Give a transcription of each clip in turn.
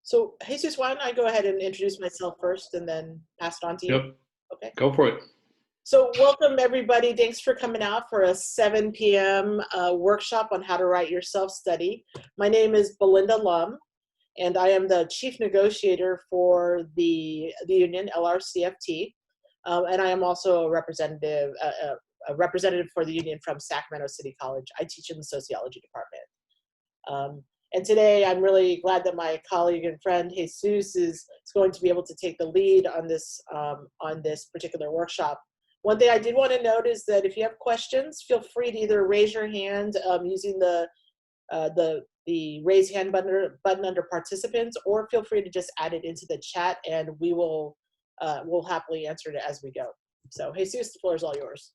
So, Jesus, why don't I go ahead and introduce myself first and then pass it on to you? Yep, Okay. go for it. So, welcome everybody. Thanks for coming out for a 7 p.m. Workshop on how to write your self study. My name is Belinda Lum, and I am the chief negotiator for the union LRCFT, and I am also a representative for the union from Sacramento City College. I teach in the sociology department. And today I'm really glad that my colleague and friend Jesus is going to be able to take the lead on this particular workshop. One thing I did want to note is that if you have questions, feel free to either raise your hand using the raise hand button under participants, or feel free to just add it into the chat, and we'll happily answer it as we go. So Jesus, the floor is all yours.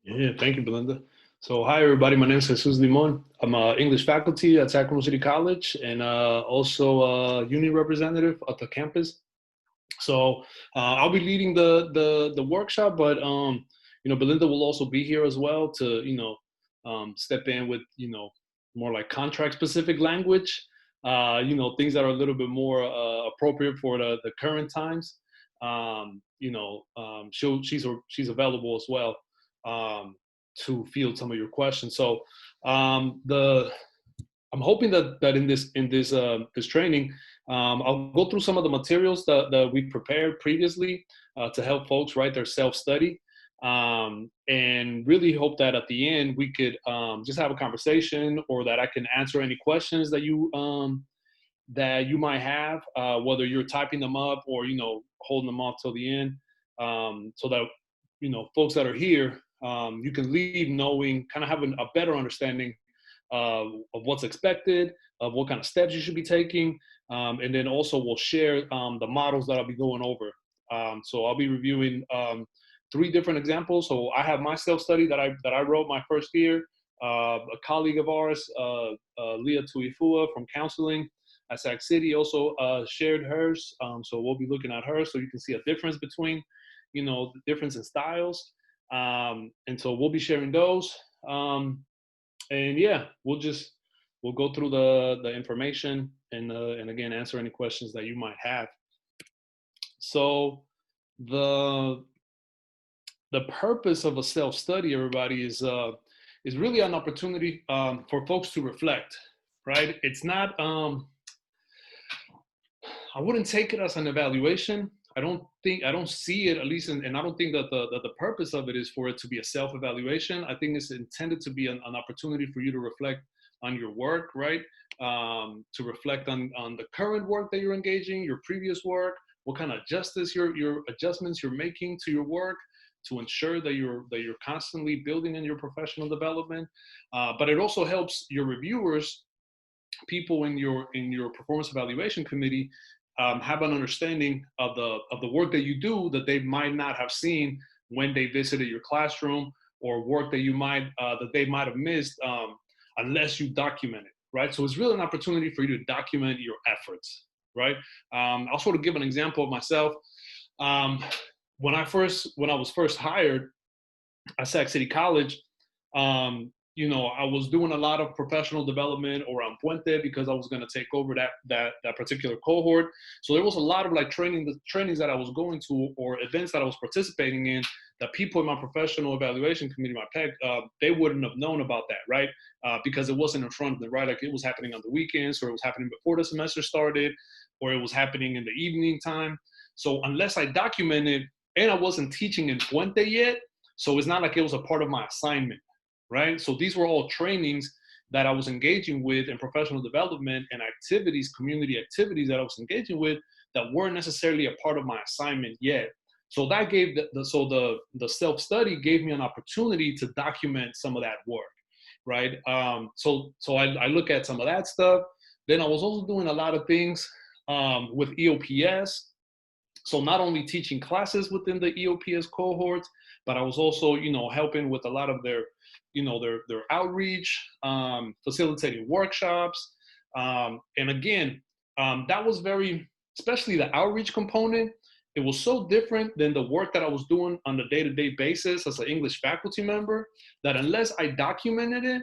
Yeah, thank you, Belinda. So hi, everybody. My name is Jesus Limon. I'm an English faculty at Sacramento City College and also a union representative at the campus. So I'll be leading the workshop, but Belinda will also be here as well to step in with more like contract specific language, things that are a little bit more appropriate for the current times. She's available as well to field some of your questions. So I'm hoping that in this training, I'll go through some of the materials that we prepared previously to help folks write their self-study, and really hope that at the end we could just have a conversation, or that I can answer any questions that you might have, whether you're typing them up or holding them off till the end, so that folks that are here, you can leave knowing, kind of having a better understanding of what's expected, of what kind of steps you should be taking, and then also we'll share the models that I'll be going over. So I'll be reviewing 3 different examples. So I have my self-study that I wrote my first year. A colleague of ours, Leah Tuifua from counseling at Sac City, also shared hers. So we'll be looking at her, so you can see a difference between, the difference in styles. And so we'll be sharing those. And yeah, we'll go through the information and again, answer any questions that you might have. So the purpose of a self-study, everybody, is really an opportunity for folks to reflect, right? It's not, I wouldn't take it as an evaluation. I don't see it, at least, and I don't think that the purpose of it is for it to be a self-evaluation. I think it's intended to be an opportunity for you to reflect on your work, right? To reflect on the current work that you're engaging, your previous work, what kind of adjustments you're making to your work to ensure that you're constantly building in your professional development. But it also helps your reviewers, people in your performance evaluation committee, have an understanding of the work that you do that they might not have seen when they visited your classroom, or work that they might have missed unless you document it, right? So it's really an opportunity for you to document your efforts, right? I'll sort of give an example of myself. When I was first hired at Sac City College, I was doing a lot of professional development around Puente because I was going to take over that particular cohort. So there was a lot of like trainings that I was going to, or events that I was participating in, that people in my professional evaluation committee, my PEC, they wouldn't have known about that, right? Because it wasn't in front of them, right? Like it was happening on the weekends, or it was happening before the semester started, or it was happening in the evening time. So unless I documented, and I wasn't teaching in Puente yet, so it's not like it was a part of my assignment, right? So these were all trainings that I was engaging with in professional development, and activities, community activities that I was engaging with, that weren't necessarily a part of my assignment yet. So that gave the self-study gave me an opportunity to document some of that work, right? So I look at some of that stuff. Then I was also doing a lot of things with EOPS. So not only teaching classes within the EOPS cohorts, but I was also, helping with a lot of their outreach, facilitating workshops. And again, that was especially the outreach component, it was so different than the work that I was doing on a day-to-day basis as an English faculty member, that unless I documented it,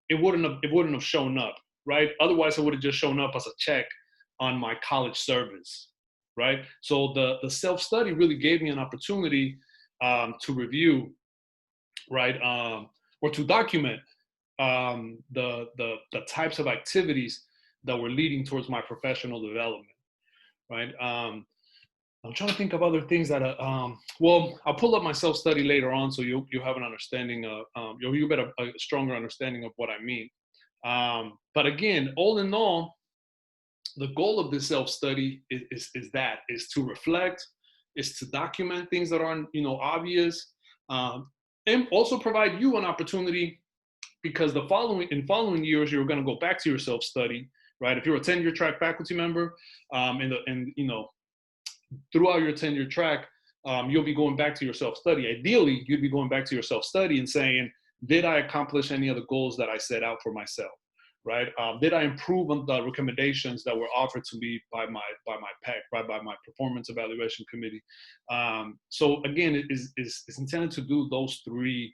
it wouldn't have shown up, right? Otherwise, it would have just shown up as a check on my college service, right? So the self-study really gave me an opportunity to review, right, or to document the types of activities that were leading towards my professional development, right? I'm trying to think of other things that, well, I'll pull up my self-study later on, so you have an understanding of, you get a stronger understanding of what I mean. But again, all in all, the goal of this self-study is to reflect, is to document things that aren't, obvious, and also provide you an opportunity, because in following years, you're going to go back to your self-study, right? If you're a tenure track faculty member, throughout your tenure track, you'll be going back to your self-study. Ideally, you'd be going back to your self-study and saying, did I accomplish any of the goals that I set out for myself, right? Did I improve on the recommendations that were offered to me by my PEC, right, by my performance evaluation committee? So again, it's intended to do those three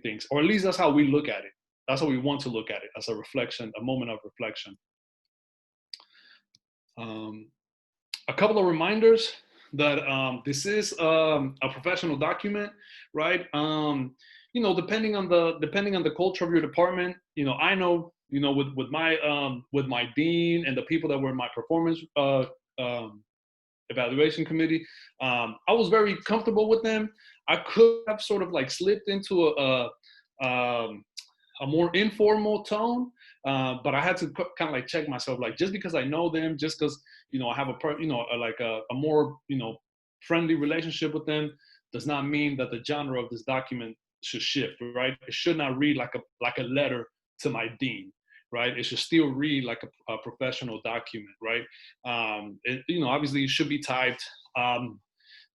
things, or at least that's how we look at it. That's how we want to look at it, as a reflection, a moment of reflection. A couple of reminders that this is a professional document, right? Depending on the culture of your department, I know, with my dean and the people that were in my performance evaluation committee, I was very comfortable with them. I could have sort of like slipped into a more informal tone, but I had to kind of like check myself, like, just because I know them, just because I have a more friendly relationship with them, does not mean that the genre of this document should shift, right? It should not read like a letter to my dean, right? It should still read like a professional document, right? Obviously it should be typed.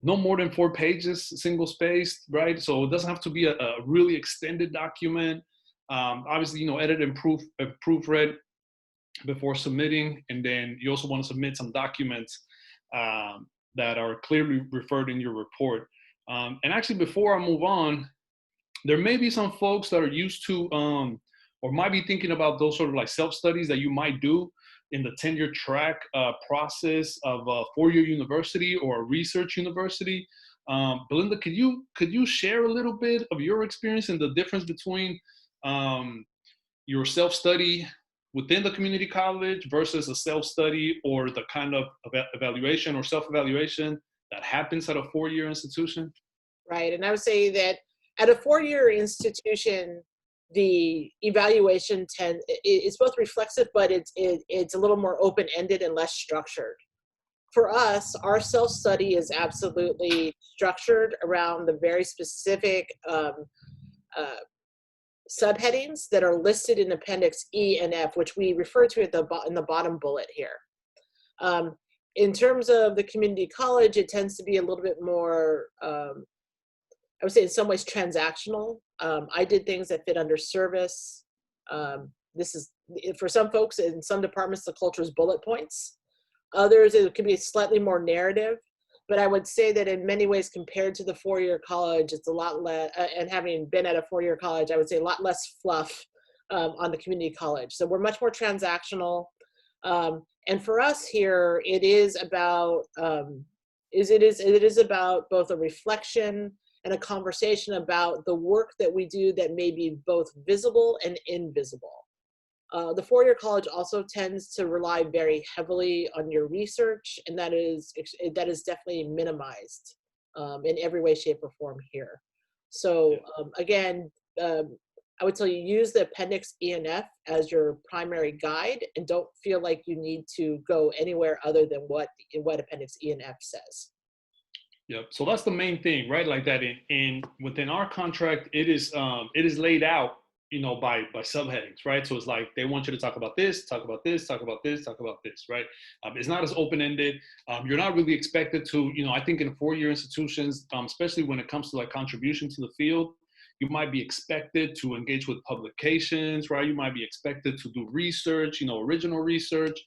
No more than 4 pages, single spaced, right? So it doesn't have to be a really extended document. Obviously, edit and proofread before submitting. And then you also want to submit some documents that are clearly referred in your report. And actually, before I move on, there may be some folks that are used to or might be thinking about those sort of like self-studies that you might do in the tenure track process of a 4-year university or a research university. Belinda, could you share a little bit of your experience and the difference between your self-study within the community college versus a self-study, or the kind of evaluation or self-evaluation that happens at a 4-year institution? Right, and I would say that at a 4-year institution, the evaluation is both reflexive, but it's a little more open-ended and less structured. For us, our self-study is absolutely structured around the very specific subheadings that are listed in Appendix E and F, which we refer to in the bottom bullet here. In terms of the community college, it tends to be a little bit more, I would say in some ways transactional. I did things that fit under service. This is, for some folks in some departments, the culture is bullet points. Others, it could be slightly more narrative. But I would say that in many ways, compared to the 4-year college, it's a lot less, and having been at a 4-year college, I would say a lot less fluff on the community college. So we're much more transactional. And for us here, it is about, it is about both a reflection and a conversation about the work that we do that may be both visible and invisible. The 4-year college also tends to rely very heavily on your research, and that is definitely minimized in every way, shape, or form here. So again, I would tell you, use the Appendix E and F as your primary guide, and don't feel like you need to go anywhere other than what Appendix E and F says. Yep. So that's the main thing, right? Like that within our contract, it is laid out, by subheadings, right? So it's like they want you to talk about this, talk about this, talk about this, talk about this, right? It's not as open-ended. You're not really expected to, I think in 4-year institutions, especially when it comes to like contribution to the field, you might be expected to engage with publications, right? You might be expected to do research, original research.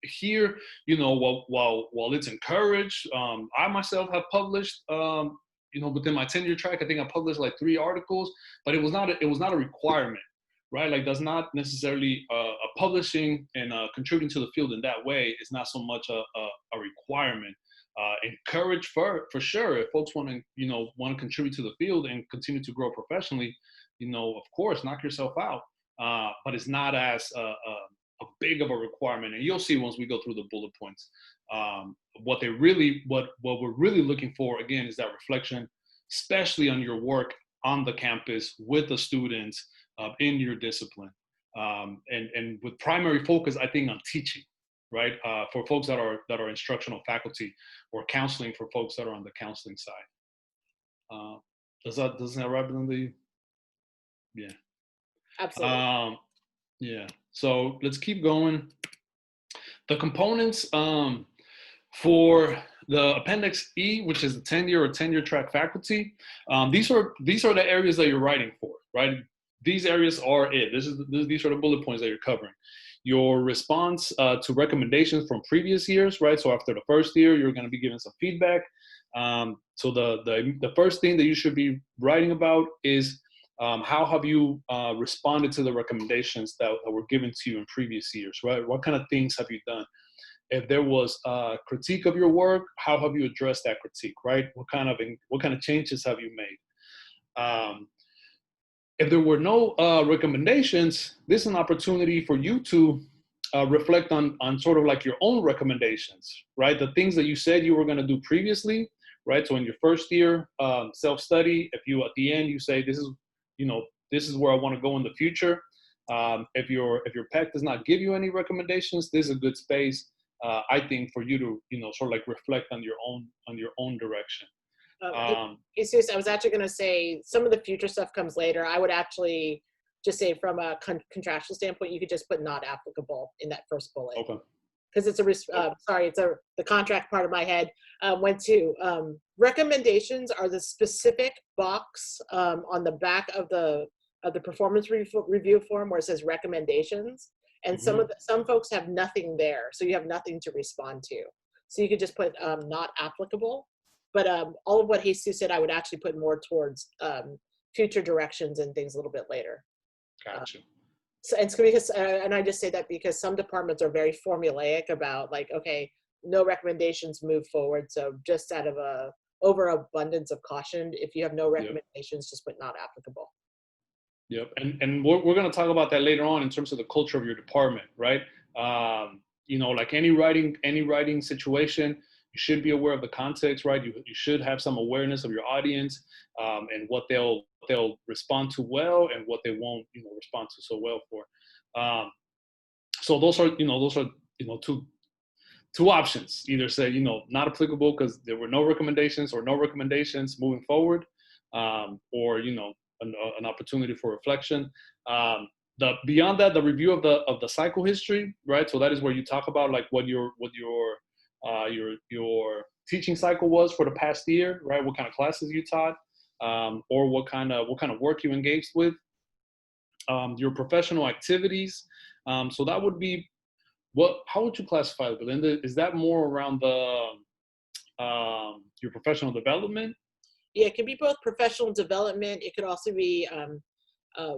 Here, while it's encouraged, I myself have published, within my tenure track, I think I published like 3 articles, but it was not a requirement, right? Like that's not necessarily a publishing and contributing to the field in that way is not so much a requirement. Encourage for sure if folks want to want to contribute to the field and continue to grow professionally, of course knock yourself out, but it's not as a big of a requirement, and you'll see once we go through the bullet points. What we're really looking for again is that reflection, especially on your work on the campus with the students in your discipline, and with primary focus, I think, on teaching, right? For folks that are instructional faculty, or counseling for folks that are on the counseling side. Does that wrap it on the? Yeah. Absolutely. Yeah. So let's keep going. The components for the Appendix E, which is the tenure or tenure track faculty, these are the areas that you're writing for, right? These areas are it. These are the bullet points that you're covering. Your response to recommendations from previous years, right? So after the first year, you're going to be given some feedback. So the first thing that you should be writing about is how have you responded to the recommendations that were given to you in previous years, right? What kind of things have you done? If there was a critique of your work, how have you addressed that critique, right? What kind of changes have you made? If there were no recommendations, this is an opportunity for you to reflect on sort of like your own recommendations, right? The things that you said you were going to do previously, right? So in your first year self-study, if you at the end you say this is where I want to go in the future. If your PEC does not give you any recommendations, this is a good space, I think, for you to sort of like reflect on your own direction. Jesus, I was actually going to say some of the future stuff comes later. I would actually just say from a contractual standpoint, you could just put not applicable in that first bullet. Okay. Because it's the contract part of my head went to recommendations are the specific box on the back of the performance review form where it says recommendations, and Mm-hmm. some folks have nothing there, so you have nothing to respond to. So you could just put not applicable. But all of what Jesus said, I would actually put more towards future directions and things a little bit later. Gotcha. So it's because, and I just say that because some departments are very formulaic about like, okay, no recommendations, move forward. So just out of a overabundance of caution, if you have no recommendations, just put not applicable. Yep, and we're going to talk about that later on in terms of the culture of your department, right? Like any writing situation, you should be aware of the context, right? You should have some awareness of your audience and what they'll respond to well and what they won't, respond to so well for. So those are two options. Either say not applicable because there were no recommendations, or no recommendations moving forward, or an opportunity for reflection. Beyond that, the review of the cycle history, right? So that is where you talk about like what your teaching cycle was for the past year, right? What kind of classes you taught, or what kind of work you engaged with. Your professional activities. So that would be how would you classify it, Belinda? Is that more around your professional development? Yeah, it can be both professional development. It could also be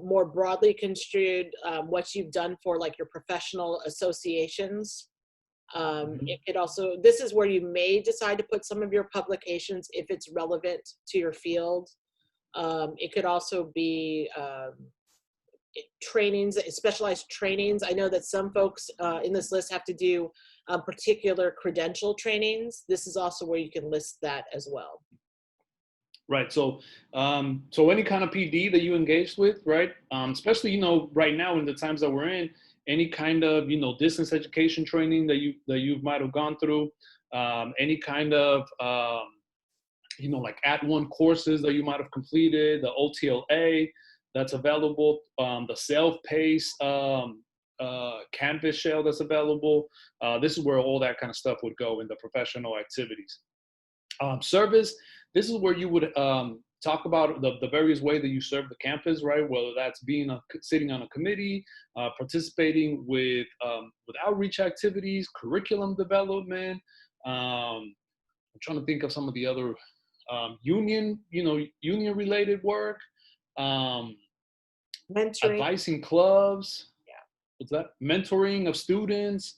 more broadly construed what you've done for like your professional associations. It could also, this is where you may decide to put some of your publications if it's relevant to your field. It could also be trainings, specialized trainings. I know that some folks in this list have to do particular credential trainings. This is also where you can list that as well. Right. So any kind of PD that you engaged with, right? Especially, right now in the times that we're in, any kind of, distance education training that you might have gone through, any kind of, like @ONE courses that you might have completed, the OTLA that's available, the self-paced Canvas shell that's available. This is where all that kind of stuff would go in the professional activities. Service, this is where you would talk about the various ways that you serve the campus, right? Whether that's sitting on a committee, participating with outreach activities, curriculum development. I'm trying to think of some of the other union related work. Mentoring. advising clubs. Yeah. What's that? Mentoring of students,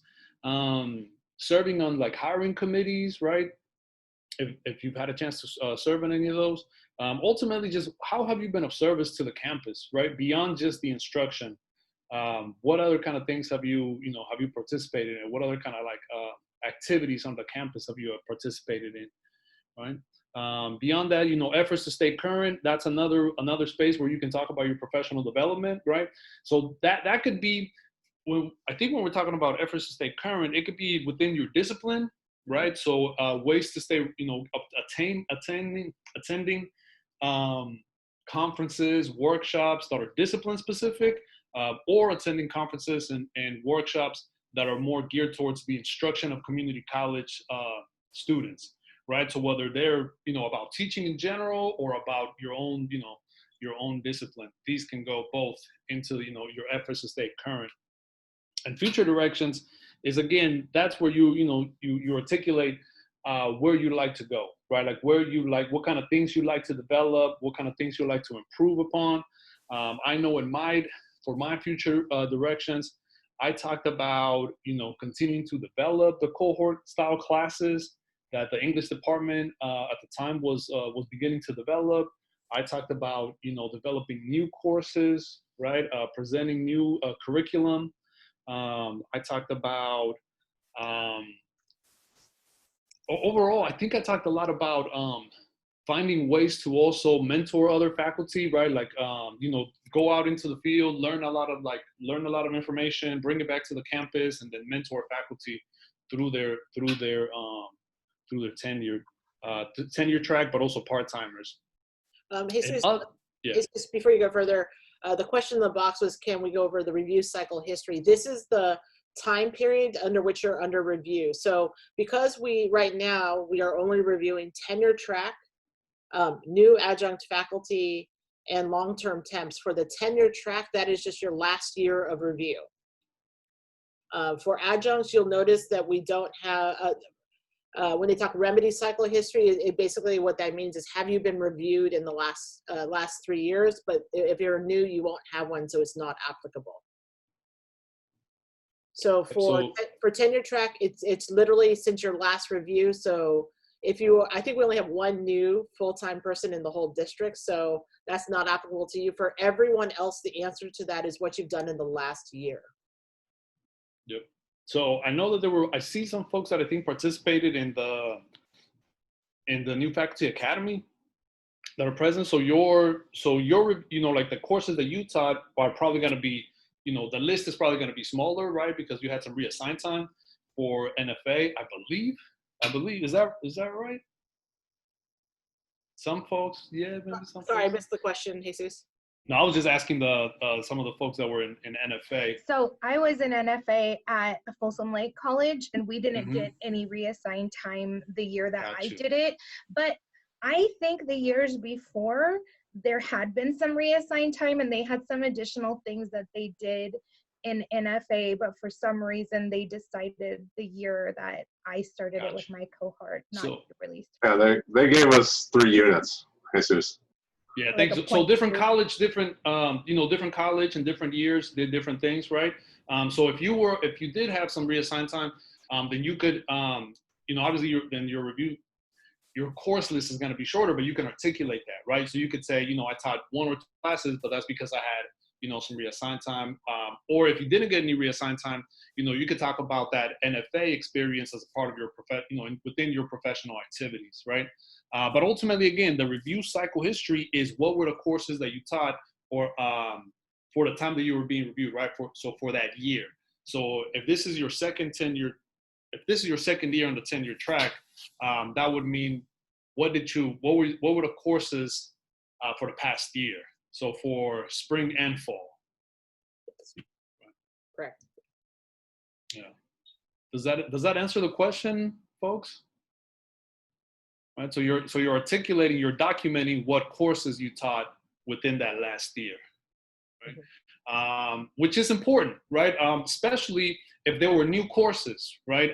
serving on like hiring committees, right? If you've had a chance to serve on any of those, ultimately, just how have you been of service to the campus, right? Beyond just the instruction, what other kind of things have you participated in? What other kind of like activities on the campus have you participated in, right? Beyond that, efforts to stay current. That's another space where you can talk about your professional development, right? So that could be I think when we're talking about efforts to stay current, it could be within your discipline, right? So ways to stay, attending conferences, workshops that are discipline specific, or attending conferences and workshops that are more geared towards the instruction of community college students, right? So whether they're, about teaching in general or about your own discipline, these can go both into, your efforts to stay current. And future directions is, again, that's where you articulate where you like to go, right? Like what kind of things you like to develop, what kind of things you like to improve upon. I know for my future directions, I talked about, continuing to develop the cohort style classes that the English department at the time was beginning to develop. I talked about, developing new courses, right? Presenting new curriculum. I talked about, overall, I think I talked a lot about finding ways to also mentor other faculty, right? Like, go out into the field, learn a lot of information, bring it back to the campus, and then mentor faculty through their tenure track, but also part-timers. Jesus, Yeah. Jesus, before you go further, the question in the box was, can we go over the review cycle history? This is the time period under which you're under review. So because right now we are only reviewing tenure track, new adjunct faculty, and long-term temps. For the tenure track, that is just your last year of review. For adjuncts, you'll notice that we don't have, when they talk remedy cycle history, it basically what that means is, have you been reviewed in the last 3 years? But if you're new, you won't have one, so it's not applicable. So for tenure track, it's literally since your last review. So I think we only have one new full-time person in the whole district, so that's not applicable to you. For everyone else, the answer to that is what you've done in the last year. Yep. So I know that I see some folks that I think participated in the new faculty academy that are present. So your like the courses that you taught are probably going to be, the list is probably going to be smaller, right? Because you had some reassigned time for NFA, I believe. Is that right? Some folks, yeah, maybe some. Sorry, I missed the question, Jesus. No, I was just asking some of the folks that were in NFA. So I was in NFA at Folsom Lake College, and we didn't get any reassigned time the year that I did it. But I think the years before, there had been some reassigned time, and they had some additional things that they did in NFA, but for some reason they decided the year that I started it with my cohort not to release. Yeah, they gave us 3 units, Jesus. Yeah, thanks. So different college, different college and different years did different things, right? So if you did have some reassigned time, then you could, obviously your review, your course list is going to be shorter, but you can articulate that, right? So you could say, I taught 1 or 2 classes, but that's because I had, some reassigned time. Or if you didn't get any reassigned time, you could talk about that NFA experience as a part of your within your professional activities, right? But ultimately, again, the review cycle history is what were the courses that you taught for the time that you were being reviewed, right? For that year. So if this is your second year on the tenure track, that would mean what were the courses for the past year? So for spring and fall. Correct. Yeah. Does that answer the question, folks? Right. So you're articulating, you're documenting what courses you taught within that last year, right? Which is important, right? Especially if there were new courses, right?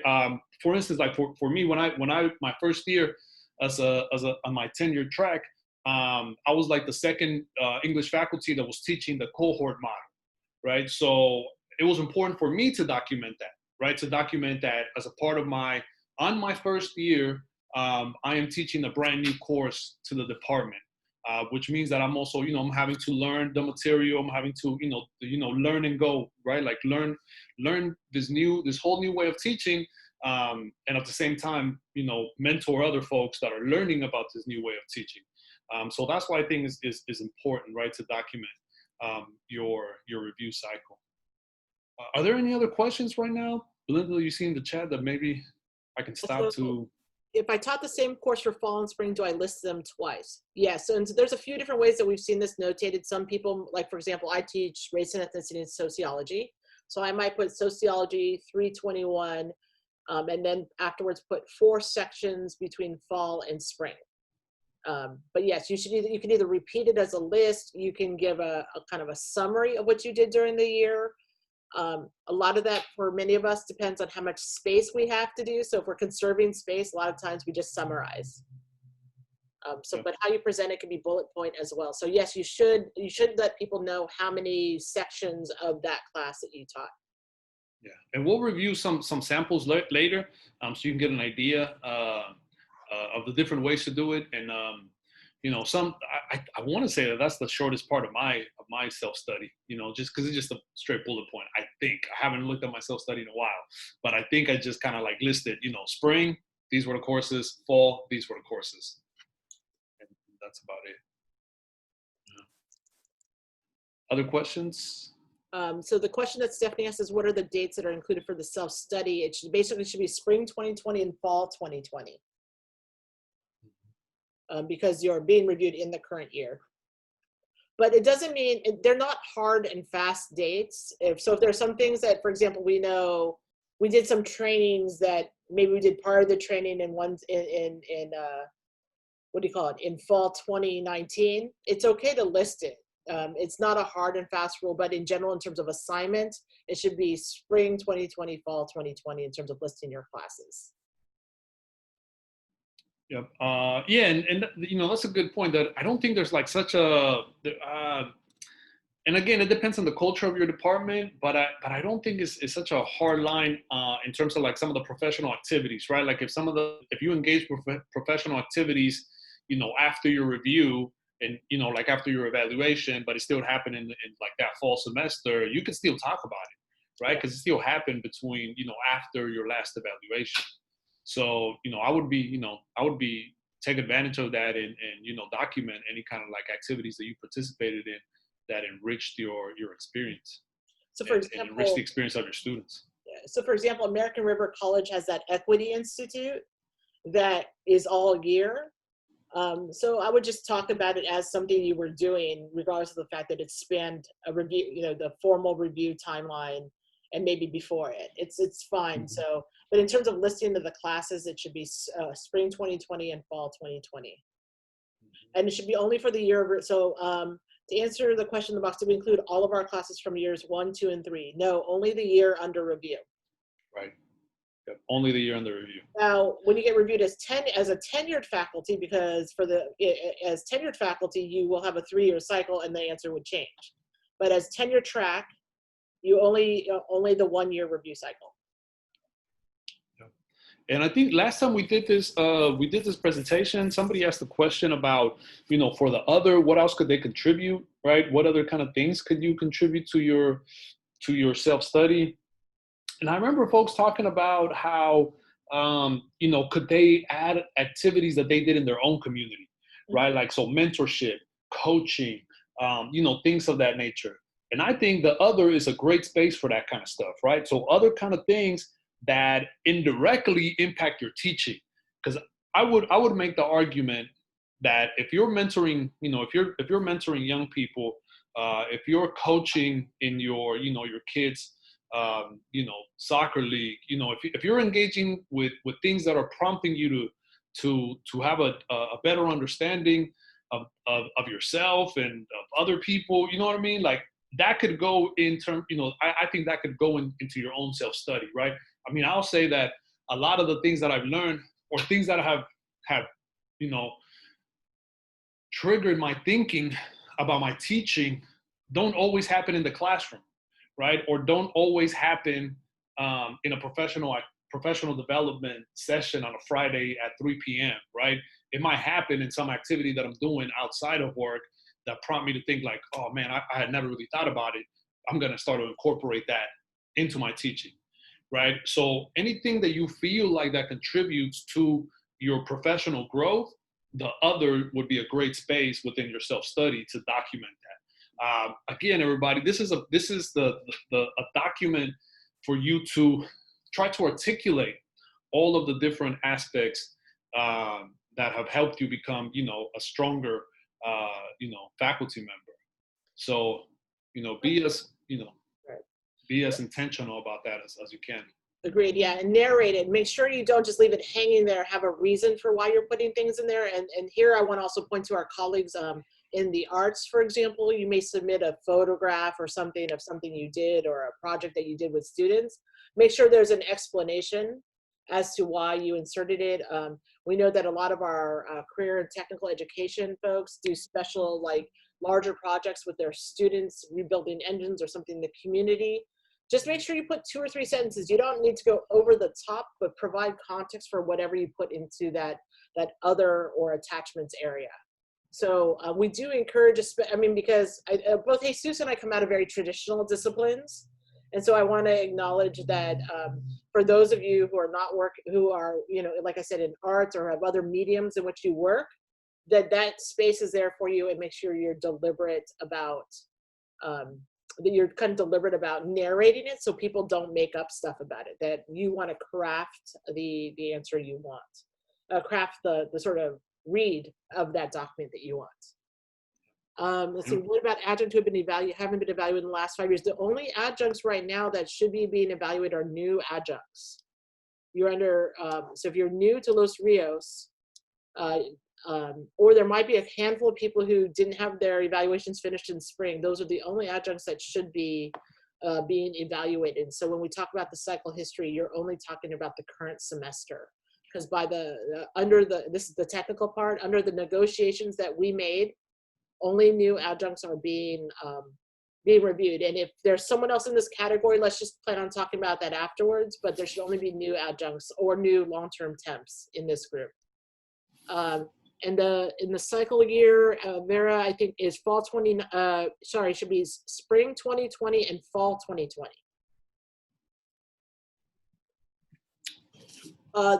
For instance, like for me, when I my first year on my tenure track, I was like the second English faculty that was teaching the cohort model, right? So it was important for me to document that, right? To document that as a part of on my first year, I am teaching a brand new course to the department, which means that I'm also, I'm having to learn the material. I'm having to, learn and go, right? Like learn this whole new way of teaching. And at the same time, mentor other folks that are learning about this new way of teaching. So that's why I think is important, right? To document your review cycle. Are there any other questions right now? Belinda, you see in the chat that maybe I can stop to. If I taught the same course for fall and spring, do I list them twice? Yes, and so there's a few different ways that we've seen this notated. Some people, like for example, I teach race and ethnicity and sociology. So I might put sociology 321, and then afterwards put 4 sections between fall and spring. But yes, you can either repeat it as a list, you can give a kind of a summary of what you did during the year. A lot of that for many of us depends on how much space we have to do. So if we're conserving space, a lot of times we just summarize. But how you present it can be bullet point as well. So yes, you should let people know how many sections of that class that you taught. Yeah, and we'll review some samples later, so you can get an idea of the different ways to do it. And I want to say that that's the shortest part of my self-study, just because it's just a straight bullet point. I think I haven't looked at my self-study in a while, but I think I just kind of like listed, spring, these were the courses, fall, these were the courses, and that's about it. Yeah. Other questions? So the question that Stephanie asked is, what are the dates that are included for the self-study? It should be spring 2020 and fall 2020. Because you're being reviewed in the current year. But it doesn't mean, they're not hard and fast dates. If there's some things that, for example, we know we did some trainings that maybe we did part of the training in in fall 2019, it's okay to list it. It's not a hard and fast rule, but in general, in terms of assignment, it should be spring 2020, fall 2020 in terms of listing your classes. Yep. Yeah, and that's a good point. That I don't think there's like such a, and again, it depends on the culture of your department. But I don't think it's such a hard line in terms of like some of the professional activities, right? Like if you engage professional activities, after your review and like after your evaluation, but it still happened in like that fall semester, you can still talk about it, right? Because it still happened between after your last evaluation. So, I would be take advantage of that and document any kind of like activities that you participated in that enriched your experience. So for example, and enrich the experience of your students. Yeah. So for example, American River College has that Equity Institute that is all year. So I would just talk about it as something you were doing, regardless of the fact that it spanned a review, the formal review timeline, and maybe before it. It's fine. So, but in terms of listing of the classes, it should be spring 2020 and fall 2020. And it should be only for the year. So to answer the question in the box, do we include all of our classes from years 1, 2, and 3? No, only the year under review. Right. Yep. Only the year under review. Now, when you get reviewed as a tenured faculty, because as tenured faculty, you will have a 3-year cycle and the answer would change. But as tenure track, you only the 1-year review cycle. And I think last time we did this presentation, somebody asked a question about, for the other, what else could they contribute, right? What other kind of things could you contribute to your self-study? And I remember folks talking about how, could they add activities that they did in their own community, right? Like, so mentorship, coaching, things of that nature. And I think the other is a great space for that kind of stuff, right? So other kind of things that indirectly impact your teaching. Because I would make the argument that if you're mentoring, if you're mentoring young people, if you're coaching in your kids, soccer league, if you're engaging with things that are prompting you to have a better understanding of yourself and of other people, you know what I mean? Like that could go in term, I think that could go into your own self-study, right? I mean, I'll say that a lot of the things that I've learned or things that I have triggered my thinking about my teaching don't always happen in the classroom, right? Or don't always happen in a professional development session on a Friday at 3 p.m., right? It might happen in some activity that I'm doing outside of work that prompt me to think like, oh man, I had never really thought about it. I'm gonna start to incorporate that into my teaching, right? So anything that you feel like that contributes to your professional growth, the other would be a great space within your self-study to document that. Again, everybody, this is a document for you to try to articulate all of the different aspects that have helped you become, a stronger, faculty member. So, be as, be as intentional about that as you can. Agreed. Yeah, and narrate it. Make sure you don't just leave it hanging there. Have a reason for why you're putting things in there. And here I want to also point to our colleagues in the arts, for example. You may submit a photograph or something of something you did or a project that you did with students. Make sure there's an explanation as to why you inserted it. We know that a lot of our career and technical education folks do special, like larger projects with their students, rebuilding engines or something in the community. Just make sure you put 2 or 3 sentences. You don't need to go over the top, but provide context for whatever you put into that other or attachments area. So we do encourage, because both Jesus and I come out of very traditional disciplines. And so I want to acknowledge that for those of you who are not who are, like I said, in arts or have other mediums in which you work, that space is there for you, and make sure you're deliberate about that you're kind of deliberate about narrating it so people don't make up stuff about it, that you want to craft the answer you want, craft the sort of read of that document that you want. Let's see, what about adjuncts who have haven't been evaluated in the last 5 years? The only adjuncts right now that should be being evaluated are new adjuncts. You're under, so if you're new to Los Rios, or there might be a handful of people who didn't have their evaluations finished in spring. Those are the only adjuncts that should be being evaluated. So when we talk about the cycle history, you're only talking about the current semester, because by this is the technical part, under the negotiations that we made, only new adjuncts are being reviewed. And if there's someone else in this category, let's just plan on talking about that afterwards, but there should only be new adjuncts or new long-term temps in this group. And in the cycle year, Vera, I think is should be spring 2020 and fall 2020.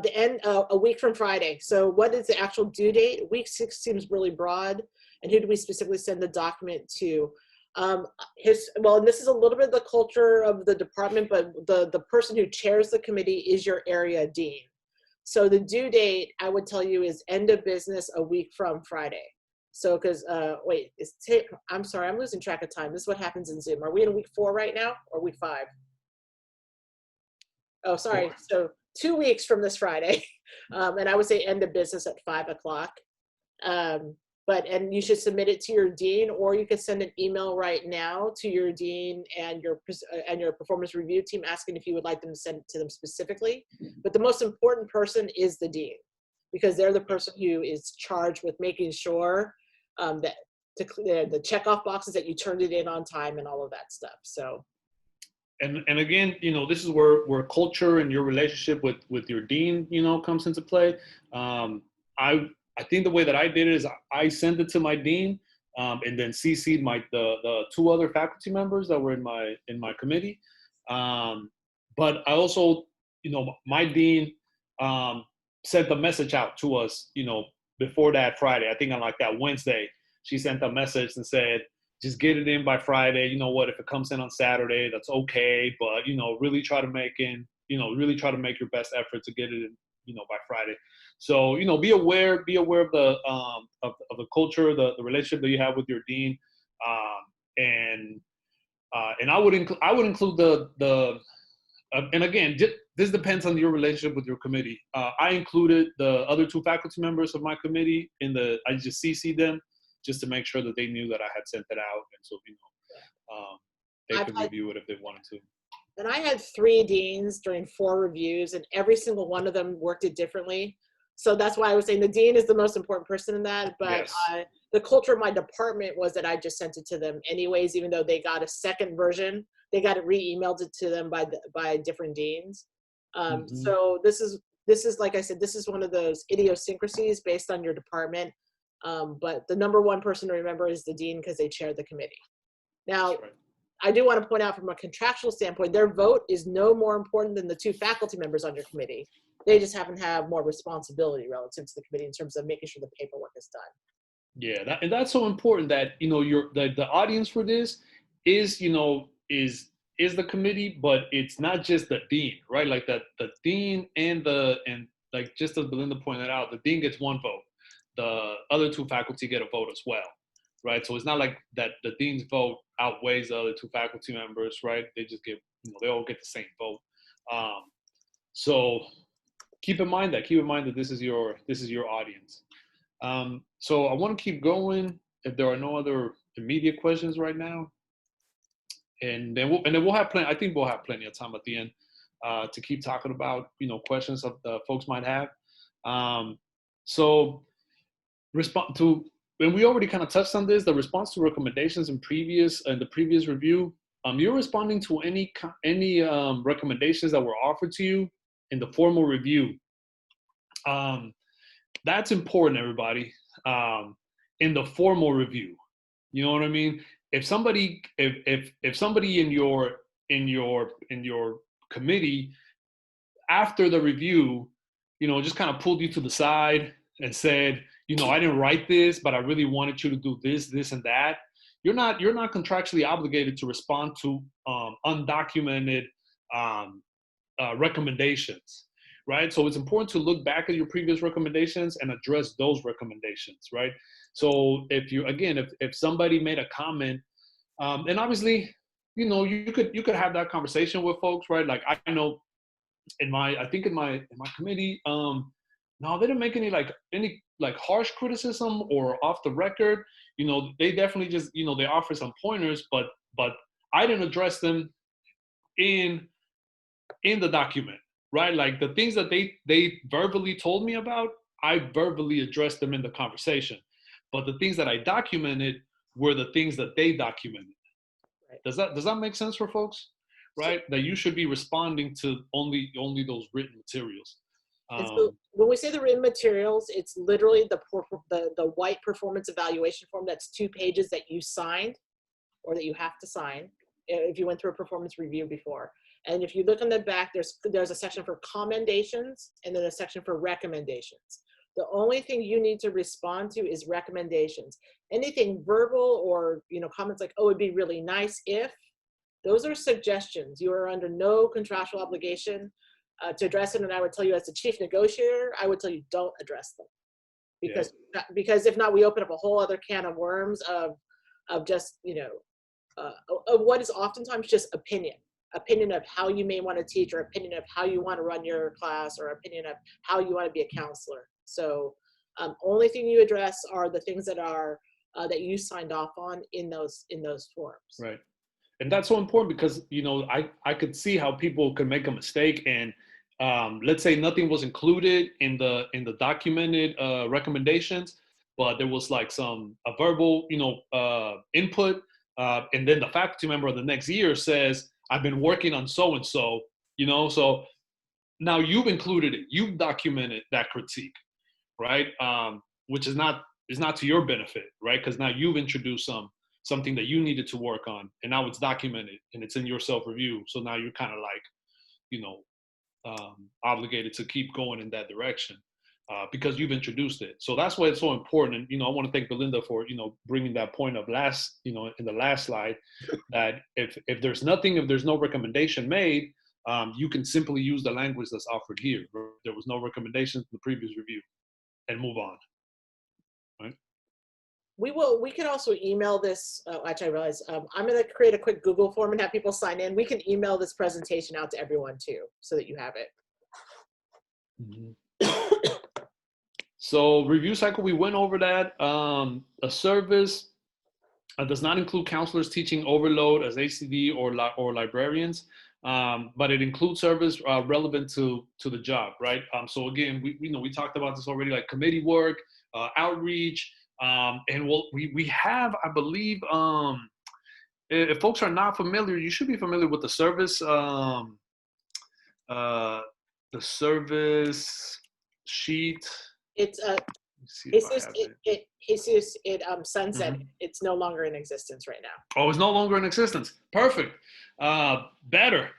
The end, a week from Friday. So what is the actual due date? Week 6 seems really broad. And who do we specifically send the document to? And this is a little bit of the culture of the department, but the person who chairs the committee is your area dean. So the due date, I would tell you, is end of business a week from Friday. So, because, I'm sorry, I'm losing track of time. This is what happens in Zoom. Are we in week 4 right now or week 5? Oh, sorry. 4. So 2 weeks from this Friday. And I would say end of business at 5 o'clock. And you should submit it to your dean, or you could send an email right now to your dean and your performance review team asking if you would like them to send it to them specifically. But the most important person is the dean, because they're the person who is charged with making sure that the checkoff boxes that you turned it in on time and all of that stuff. So. And again, this is where culture and your relationship with your dean, comes into play. I think the way that I did it is I sent it to my dean, and then CC'd the 2 other faculty members that were in my committee. But I also, my dean sent a message out to us, before that Friday. I think on like that Wednesday, she sent a message and said, just get it in by Friday. You know what, if it comes in on Saturday, that's okay. But, really try to make your best effort to get it in, by Friday. So, be aware of the culture, the relationship that you have with your dean. And I would include and again, this depends on your relationship with your committee. I included the other 2 faculty members of my committee I just CC'd them just to make sure that they knew that I had sent it out. And so, they could review it if they wanted to. And I had 3 deans during 4 reviews, and every single one of them worked it differently. So that's why I was saying the dean is the most important person in that. But Yes. the culture of my department was that I just sent it to them anyways, even though they got a second version. They got it re-emailed it to them by different deans. So this is like I said, this is one of those idiosyncrasies based on your department. But the number one person to remember is the dean because they chair the committee. Now, Right. I do want to point out from a contractual standpoint, their vote is no more important than the 2 faculty members on your committee. They just happen to have more responsibility relative to the committee in terms of making sure the paperwork is done. Yeah, and that's so important that the audience for this is is the committee, but it's not just the dean, right? Like the dean and like just as Belinda pointed out, the dean gets 1 vote, the other 2 faculty get a vote as well, right? So it's not like that the dean's vote outweighs the other 2 faculty members, right? They just get they all get the same vote. So keep in mind that this is your audience. So I want to keep going if there are no other immediate questions right now, and then we'll have plenty. I think we'll have plenty of time at the end to keep talking about questions of the folks might have. So respond to, and we already kind of touched on this, the response to recommendations in the previous review. You're responding to any recommendations that were offered to you in the formal review. That's important, everybody. In the formal review, you know what I mean? If somebody in your committee after the review, just kind of pulled you to the side and said, I didn't write this, but I really wanted you to do this, and that. You're not contractually obligated to respond to undocumented recommendations. Right? So it's important to look back at your previous recommendations and address those recommendations, right? So if somebody made a comment, and obviously, you could have that conversation with folks, right? Like I know in my committee, no, they didn't make any harsh criticism or off the record. They definitely just, they offer some pointers, but I didn't address them in the document. Right? Like the things that they verbally told me about, I verbally addressed them in the conversation. But the things that I documented were the things that they documented. Right. Does that make sense for folks? Right? That you should be responding to only those written materials. So when we say the written materials, it's literally the white performance evaluation form that's 2 pages that you signed or that you have to sign if you went through a performance review before. And if you look on the back, there's a section for commendations and then a section for recommendations. The only thing you need to respond to is recommendations. Anything verbal or comments like, oh, it'd be really nice if, those are suggestions. You are under no contractual obligation to address it. And I would tell you as the chief negotiator, I would tell you don't address them. Because if not, we open up a whole other can of worms of just, of what is oftentimes just opinion of how you may want to teach, or opinion of how you want to run your class, or opinion of how you want to be a counselor. So only thing you address are the things that are that you signed off on in those forms. Right. And that's so important because, I could see how people could make a mistake and let's say nothing was included in the documented recommendations, but there was like a verbal, input. And then the faculty member of the next year says, I've been working on so-and-so, so now you've included it, you've documented that critique, right? Which is not to your benefit, right? Because now you've introduced something that you needed to work on, and now it's documented and it's in your self-review. So now you're kind of like, obligated to keep going in that direction because you've introduced it. So that's why it's so important. And, I want to thank Belinda for, bringing that point up in the last slide, that if there's no recommendation made, you can simply use the language that's offered here. There was no recommendation in the previous review, and move on. Right? We can also email this, actually I realize, I'm going to create a quick Google form and have people sign in. We can email this presentation out to everyone too, so that you have it. Mm-hmm. So review cycle, we went over that. A service does not include counselors teaching overload as ACD or librarians. but it includes service relevant to the job, right? So again, we talked about this already, like committee work, outreach, and we have, I believe, if folks are not familiar, you should be familiar with the service sheet. It's See if I have it. Jesus, sunset. Mhm. It's no longer in existence right now. Oh, it's no longer in existence. Perfect. Better.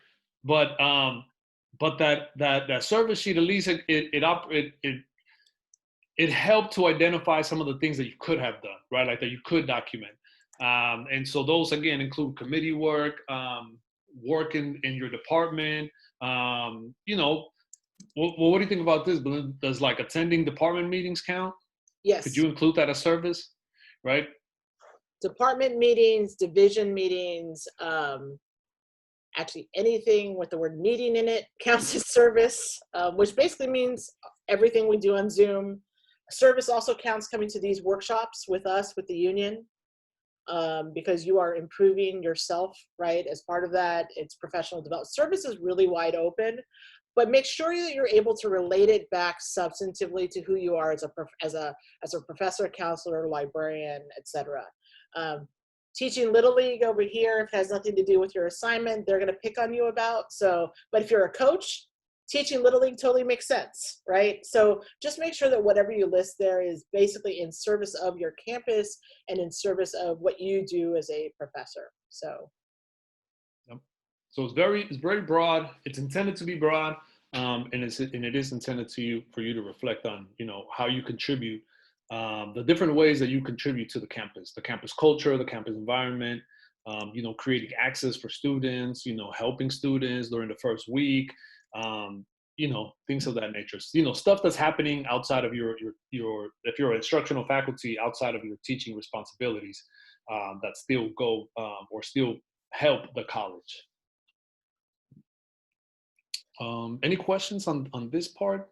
But that service sheet, at least it helped to identify some of the things that you could have done, right? Like that you could document. And so those again include committee work, work in your department. What do you think about this? Does like attending department meetings count? Yes. Could you include that as service, right? Department meetings, division meetings, actually anything with the word meeting in it counts as service, which basically means everything we do on Zoom. Service also counts coming to these workshops with us, with the union, because you are improving yourself, right? As part of that, it's professional development. Service is really wide open, but make sure that you're able to relate it back substantively to who you are as a professor, counselor, librarian, etc. Teaching Little League over here, if it has nothing to do with your assignment, they're going to pick on you about. So, but if you're a coach, teaching Little League totally makes sense, right? So just make sure that whatever you list there is basically in service of your campus and in service of what you do as a professor. So. Yep. So it's very broad. It's intended to be broad, and it is intended for you to reflect on, how you contribute, the different ways that you contribute to the campus culture, the campus environment, creating access for students, helping students during the first week, things of that nature. Stuff that's happening outside of your if you're instructional faculty, outside of your teaching responsibilities, that still go or still help the college. Any questions on this part?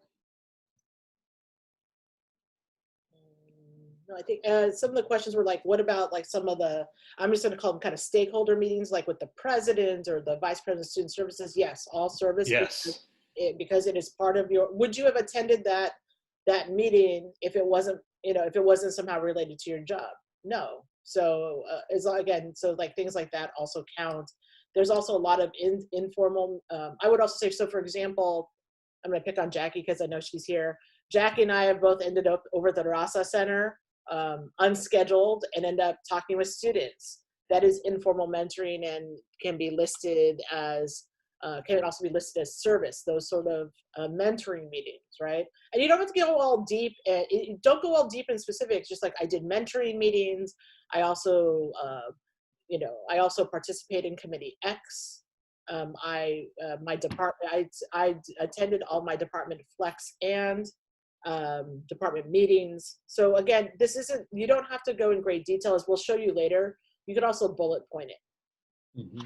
No, I think some of the questions were like, what about like some of the, I'm just going to call them kind of stakeholder meetings, like with the president or the vice president of student services? Yes, all service. Yes. Because it is part of your, would you have attended that meeting if it wasn't, if it wasn't somehow related to your job? No. So so like things like that also count. There's also a lot of informal, I would also say, so for example, I'm going to pick on Jackie because I know she's here. Jackie and I have both ended up over at the Rasa Center, unscheduled, and end up talking with students. That is informal mentoring and can be listed as, can also be listed as service, those sort of mentoring meetings, right? And you don't have to go all deep, don't go all deep in specifics, just like I did mentoring meetings. I also, I also participate in Committee X. My department, I attended all my department flex and department meetings. So again, this isn't, you don't have to go in great detail, as we'll show you later. You could also bullet point it. Mm-hmm.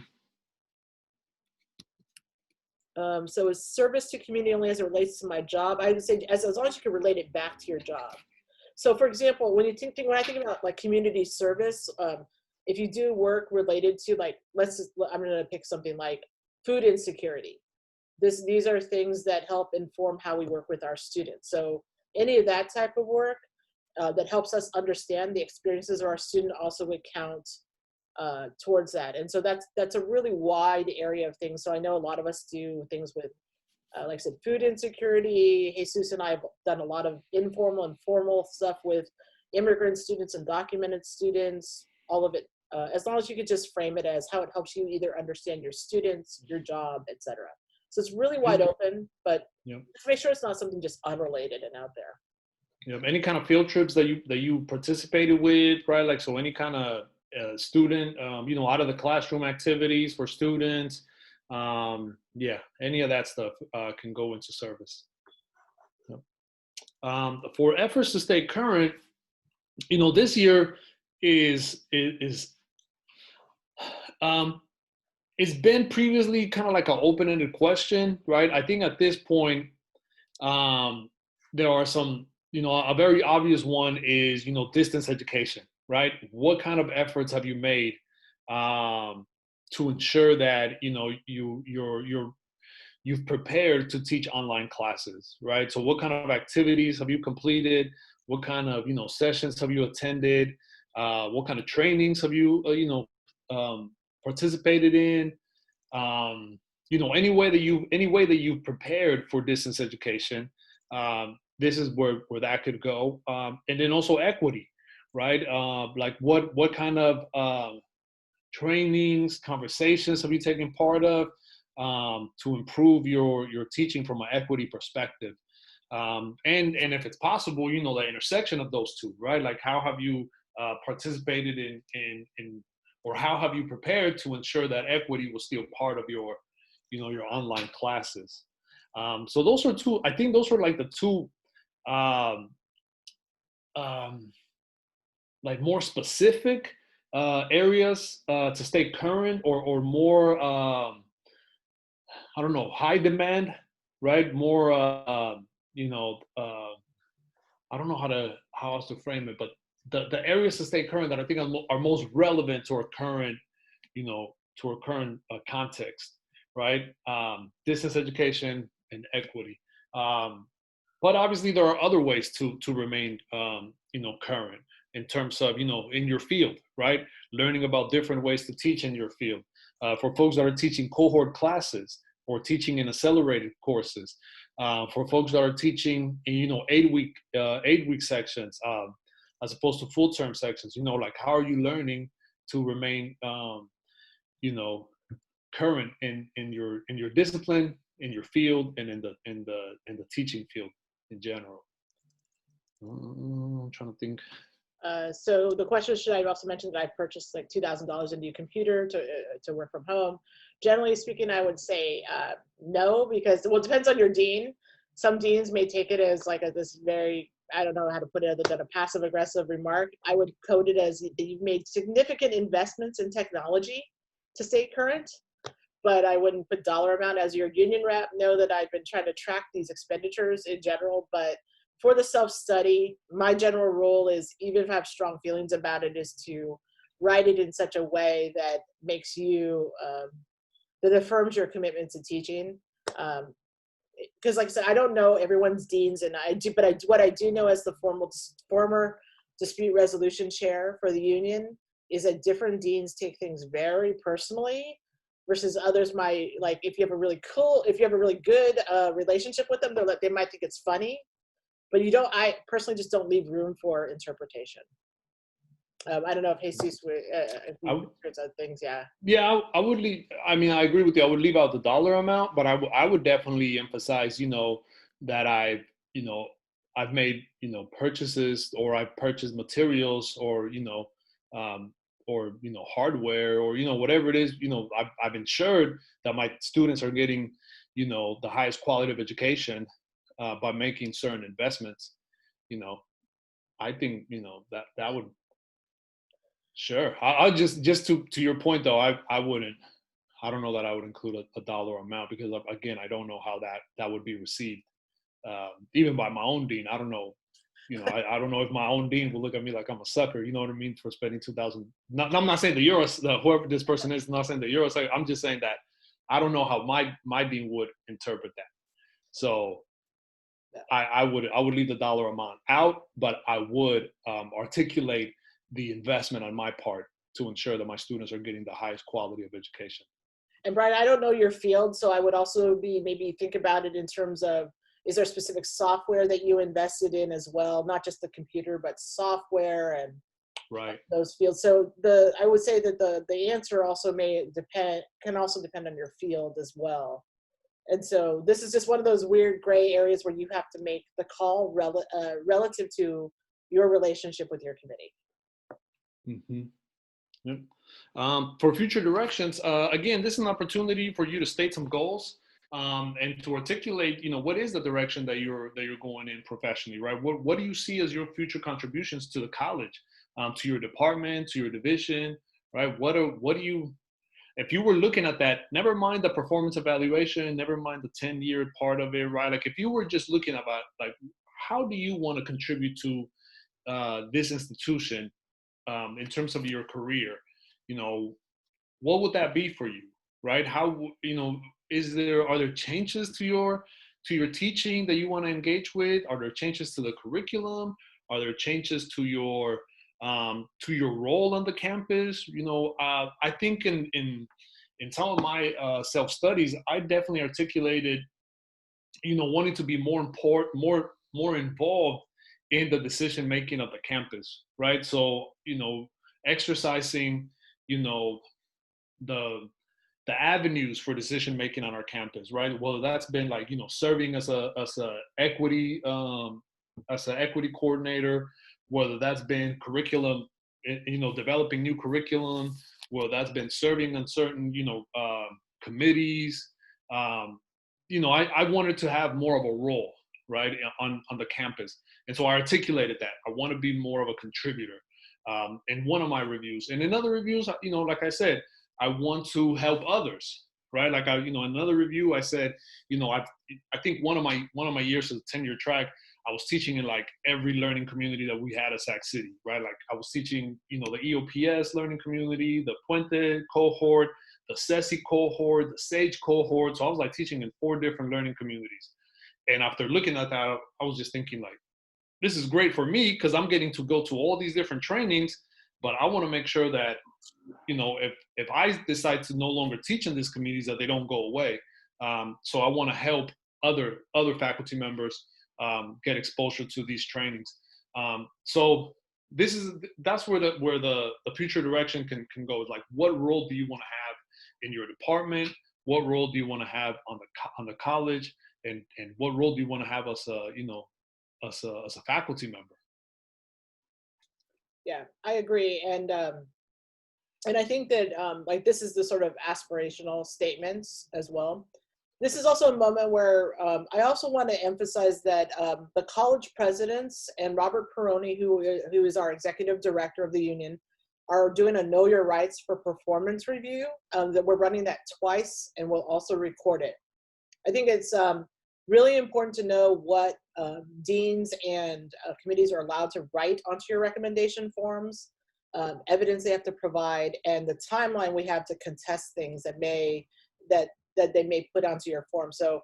So is service to community only as it relates to my job? I would say as long as you can relate it back to your job. So for example, when I think about like community service, if you do work related to like, I'm gonna pick something like food insecurity. These are things that help inform how we work with our students. So any of that type of work that helps us understand the experiences of our student also would count towards that. And so that's a really wide area of things. So I know a lot of us do things with, like I said, food insecurity. Jesus and I have done a lot of informal and formal stuff with immigrant students and documented students, all of it. As long as you could just frame it as how it helps you either understand your students, your job, etc. So it's really wide open, but just make sure it's not something just unrelated and out there. Any kind of field trips that you participated with, right? Like, so any kind of student, out of the classroom activities for students, any of that stuff can go into service. For efforts to stay current, this year it's been previously kind of like an open-ended question, right? I think at this point, there are some, a very obvious one is, distance education, right? What kind of efforts have you made to ensure that you've prepared to teach online classes, right? So what kind of activities have you completed? What kind of sessions have you attended? What kind of trainings have you participated in? Any way that you've prepared for distance education. This is where that could go. And then also equity, right? Like what kind of trainings, conversations have you taken part of to improve your teaching from an equity perspective? And if it's possible, the intersection of those two, right? Like how have you participated in or how have you prepared to ensure that equity was still part of your online classes? So those are two, I think those are like the two like more specific areas to stay current or more I don't know, high demand, right? More I don't know how else to frame it, but the areas to stay current that I think are most relevant to our current context, right? Distance education and equity. But obviously there are other ways to remain current in terms of in your field, right? Learning about different ways to teach in your field. For folks that are teaching cohort classes or teaching in accelerated courses, for folks that are teaching in 8-week sections as opposed to full-term sections, like how are you learning to remain current in your discipline, in your field, and in the teaching field in general. I'm trying to think. So the question, should I also mention that I purchased like $2,000 a new computer to work from home? Generally speaking, I would say no, because it depends on your dean. Some deans may take it as like this very, I don't know how to put it other than a passive aggressive remark. I would code it as you've made significant investments in technology to stay current, but I wouldn't put dollar amount. As your union rep, know that I've been trying to track these expenditures in general, but for the self-study, my general rule is, even if I have strong feelings about it, is to write it in such a way that makes you, that affirms your commitment to teaching. Because like I said, I don't know everyone's deans, and what I do know as the former dispute resolution chair for the union is that different deans take things very personally versus others might, like if you have a really good relationship with them, they might think it's funny. But I personally just don't leave room for interpretation. I don't know if Jesus would, things, yeah. Yeah, I would leave, I mean, I agree with you. I would leave out the dollar amount, but I would definitely emphasize, that I've made, purchases, or I've purchased materials, or, hardware, or, whatever it is, I've ensured that my students are getting, the highest quality of education by making certain investments. I think, that would, sure. I'll just to your point though, I don't know that I would include a dollar amount, because again, I don't know how that would be received, even by my own dean. I don't know, I don't know if my own dean will look at me like I'm a sucker, you know what I mean, for spending 2,000. I'm not saying the euros, whoever this person is, not saying the euros. I'm just saying that I don't know how my dean would interpret that. So I would leave the dollar amount out, but I would articulate the investment on my part to ensure that my students are getting the highest quality of education. And Brian, I don't know your field, so I would also maybe think about it in terms of, is there specific software that you invested in as well? Not just the computer, but software and right, those fields. So I would say that the answer also can also depend on your field as well. And so this is just one of those weird gray areas where you have to make the call relative to your relationship with your committee. Mm-hmm. Yep. For future directions, again, this is an opportunity for you to state some goals and to articulate, what is the direction that you're going in professionally, right? What do you see as your future contributions to the college, to your department, to your division, right? What do you, if you were looking at that, never mind the performance evaluation, never mind the 10-year part of it, right? Like if you were just looking about, like, how do you want to contribute to this institution in terms of your career? what would that be for you, right? How, you know, are there changes to your teaching that you want to engage with? Are there changes to the curriculum? Are there changes to your role on the campus? You know, I think in some of my self studies, I definitely articulated, you know, wanting to be more involved in the decision making of the campus, right? So, you know, exercising, you know, the avenues for decision making on our campus, right? Well, that's been like, you know, serving as a equity coordinator, whether that's been curriculum, you know, developing new curriculum, whether that's been serving on certain, you know, committees. You know, I wanted to have more of a role, right, on the campus, and so I articulated that I want to be more of a contributor in one of my reviews, and in other reviews, you know, like I said, I want to help others, right? Like you know, in another review, I said, you know, I think one of my years of the tenure track, I was teaching in like every learning community that we had at Sac City, right? Like I was teaching, you know, the EOPS learning community, the Puente cohort, the SESI cohort, the SAGE cohort. So I was like teaching in 4 different learning communities. And after looking at that, I was just thinking like, this is great for me because I'm getting to go to all these different trainings, but I want to make sure that, you know, if I decide to no longer teach in these communities, that they don't go away. So I want to help other faculty members get exposure to these trainings. So that's where the future direction can go. Like, what role do you want to have in your department? What role do you want to have on the college? And what role do you want to have as a, you know, as a faculty member? Yeah, I agree. And I think that like this is the sort of aspirational statements as well. This is also a moment where I also want to emphasize that the college presidents and Robert Peroni, who is our executive director of the union, are doing a Know Your Rights for Performance review. That we're running that twice, and we'll also record it. I think it's really important to know what deans and committees are allowed to write onto your recommendation forms, evidence they have to provide, and the timeline we have to contest things that they may put onto your form. So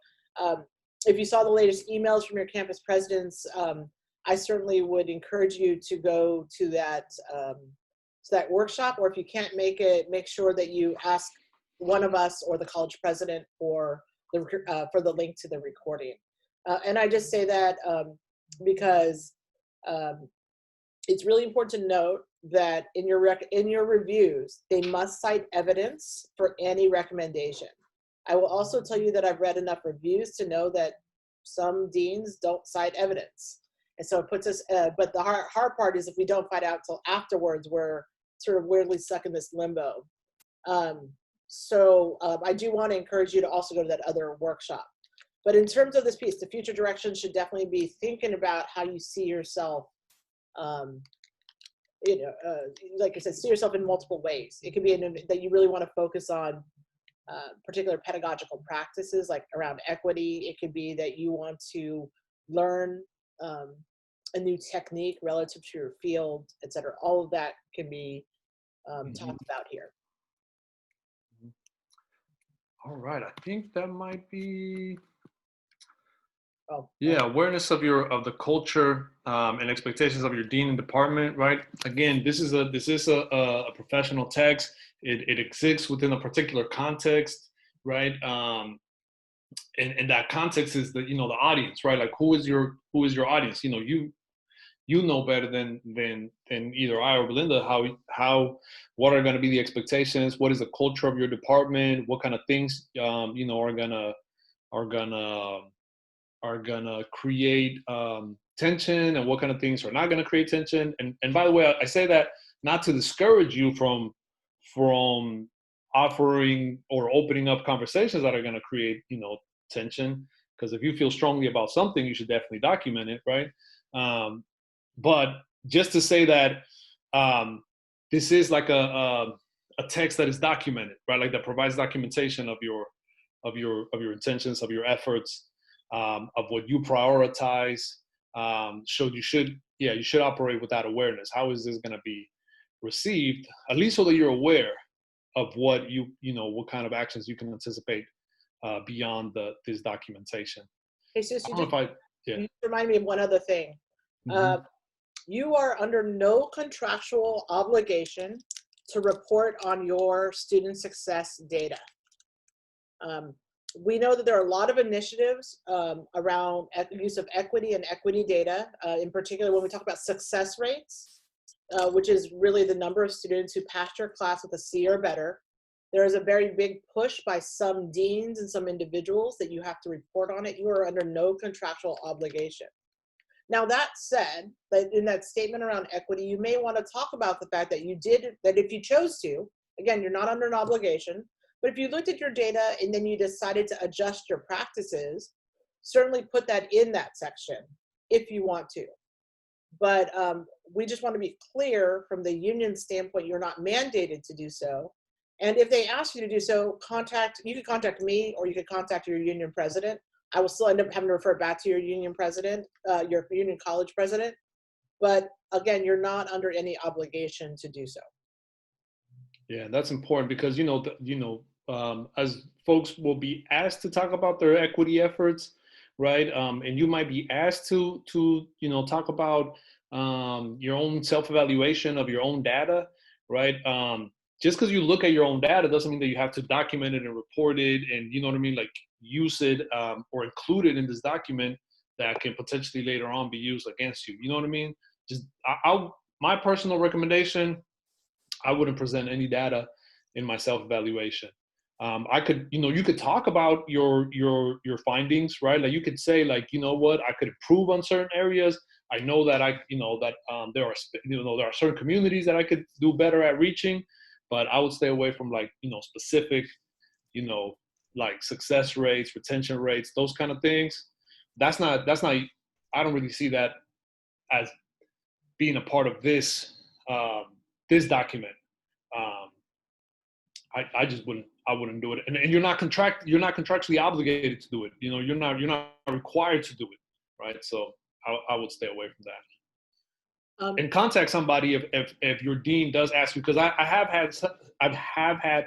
if you saw the latest emails from your campus presidents, I certainly would encourage you to go to that workshop, or if you can't make it, make sure that you ask one of us or the college president for the link to the recording. And I just say that because it's really important to note that in your reviews, they must cite evidence for any recommendation. I will also tell you that I've read enough reviews to know that some deans don't cite evidence. And so it puts us, but the hard part is if we don't find out till afterwards, we're sort of weirdly stuck in this limbo. So I do want to encourage you to also go to that other workshop. But in terms of this piece, the future direction should definitely be thinking about how you see yourself, you know, like I said, see yourself in multiple ways. It could be that you really want to focus on particular pedagogical practices like around equity. It could be that you want to learn a new technique relative to your field, et cetera. All of that can be talked about here. All right, I think that might be. Oh, yeah, awareness of the culture and expectations of your dean and department, right? Again, this is a professional text. It exists within a particular context, right? And that context is the audience, right? Like who is your audience? You know, you know better than either I or Belinda what are going to be the expectations? What is the culture of your department? What kind of things are gonna create tension, and what kind of things are not gonna create tension? And by the way, I say that not to discourage you from offering or opening up conversations that are gonna create tension, because if you feel strongly about something, you should definitely document it, right? But just to say that this is like a text that is documented, right? Like that provides documentation of your intentions, of your efforts, of what you prioritize. You should operate with that awareness. How is this going to be received? At least so that you're aware of what what kind of actions you can anticipate beyond this documentation. Hey, Sus, I don't know if you remind me of one other thing. You are under no contractual obligation to report on your student success data. We know that there are a lot of initiatives around use of equity and equity data, in particular when we talk about success rates, which is really the number of students who passed your class with a C or better. There is a very big push by some deans and some individuals that you have to report on it. You are under no contractual obligation. Now, that said, that in that statement around equity, you may want to talk about the fact that that if you chose to, again, you're not under an obligation, but if you looked at your data and then you decided to adjust your practices, certainly put that in that section if you want to. But we just want to be clear from the union standpoint, you're not mandated to do so. And if they ask you to do so, you could contact me or you could contact your union president. I will still end up having to refer back to your union president, your union college president. But again, you're not under any obligation to do so. Yeah, that's important because, as folks will be asked to talk about their equity efforts, right? And you might be asked to talk about your own self-evaluation of your own data, right? Just because you look at your own data doesn't mean that you have to document it and report it and, like use it or include it in this document that can potentially later on be used against you. You know what I mean? Just my personal recommendation, I wouldn't present any data in my self-evaluation. I could, you could talk about your findings, right? Like you could say like, you know what, I could improve on certain areas. I know that there are certain communities that I could do better at reaching, but I would stay away from like, specific, like success rates, retention rates, those kind of things. That's not, I don't really see that as being a part of this, this document. I just wouldn't do it. And you're not contractually obligated to do it. You're not required to do it. Right. So I would stay away from that. And contact somebody if your dean does ask you, because I have had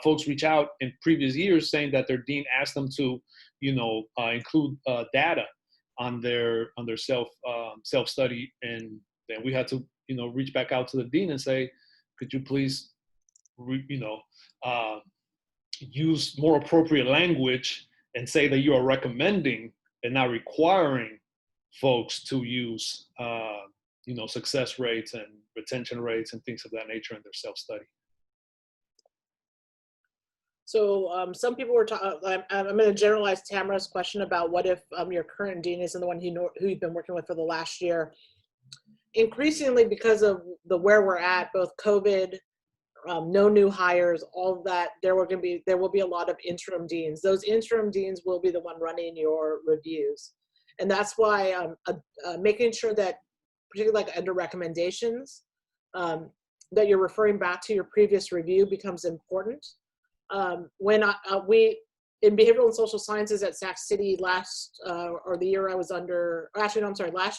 folks reach out in previous years saying that their dean asked them to, include data on their self study, and then we had to reach back out to the dean and say, could you please use more appropriate language and say that you are recommending and not requiring folks to use success rates and retention rates and things of that nature in their self-study. So some people were talking, I'm going to generalize Tamara's question about what if your current dean isn't the one who you've been working with for the last year. Increasingly, because of where we're at, both COVID, no new hires, all of that, there will be a lot of interim deans. Those interim deans will be the one running your reviews. And that's why making sure that, particularly like under recommendations, that you're referring back to your previous review becomes important. When we, in behavioral and social sciences at Sac City last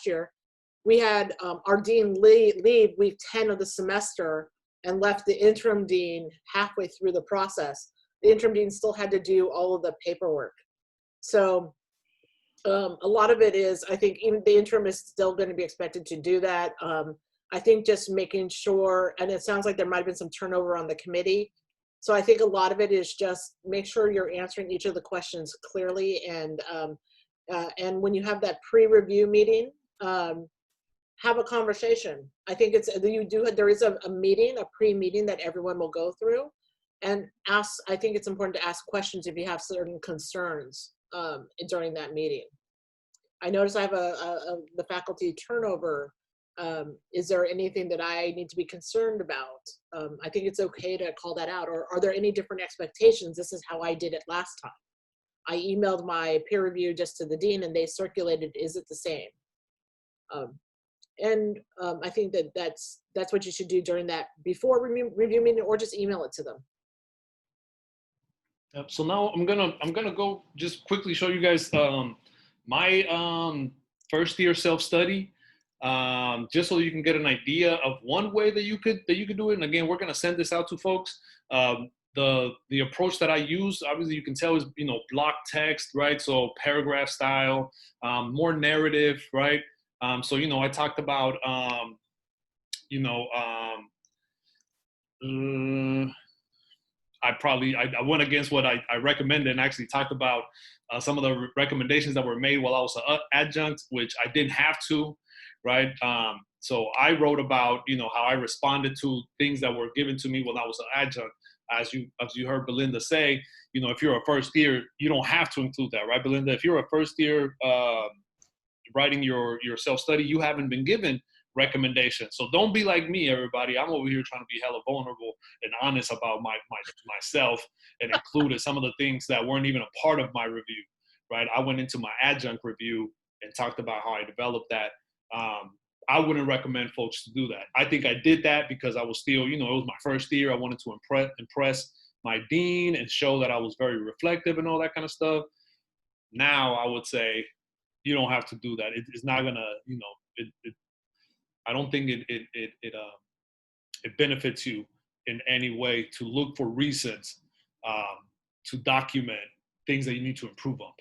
year, we had our dean leave week 10 of the semester and left the interim dean halfway through the process. The interim dean still had to do all of the paperwork. So a lot of it is, I think even the interim is still going to be expected to do that. I think just making sure, and it sounds like there might have been some turnover on the committee. So I think a lot of it is just make sure you're answering each of the questions clearly. And when you have that pre-review meeting, have a conversation. I think there is a meeting, a pre-meeting that everyone will go through and ask. I think it's important to ask questions if you have certain concerns during that meeting. I notice I have the faculty turnover. Is there anything that I need to be concerned about? I think it's okay to call that out. Or are there any different expectations? This is how I did it last time. I emailed my peer review just to the dean and they circulated, is it the same? I think that's what you should do during that before review meeting, or just email it to them. So now I'm gonna go just quickly show you guys my first year self-study, just so you can get an idea of one way that you could do it. And again, we're gonna send this out to folks. The approach that I use, obviously you can tell, is, you know, block text, right? So paragraph style, more narrative, right? So, you know, I talked about, you know, I went against what I recommended and actually talked about some of the recommendations that were made while I was an adjunct, which I didn't have to, right? So I wrote about, you know, how I responded to things that were given to me when I was an adjunct. As you heard Belinda say, you know, if you're a first year, you don't have to include that, right, Belinda? If you're a first year writing your self-study, you haven't been given recommendations. So don't be like me, everybody. I'm over here trying to be hella vulnerable and honest about myself, and included some of the things that weren't even a part of my review, right? I went into my adjunct review and talked about how I developed that. I wouldn't recommend folks to do that. I think I did that because I was still, you know, it was my first year. I wanted to impress my dean and show that I was very reflective and all that kind of stuff. Now I would say you don't have to do that. It's not gonna, you know, I don't think it benefits you in any way to look for reasons to document things that you need to improve upon.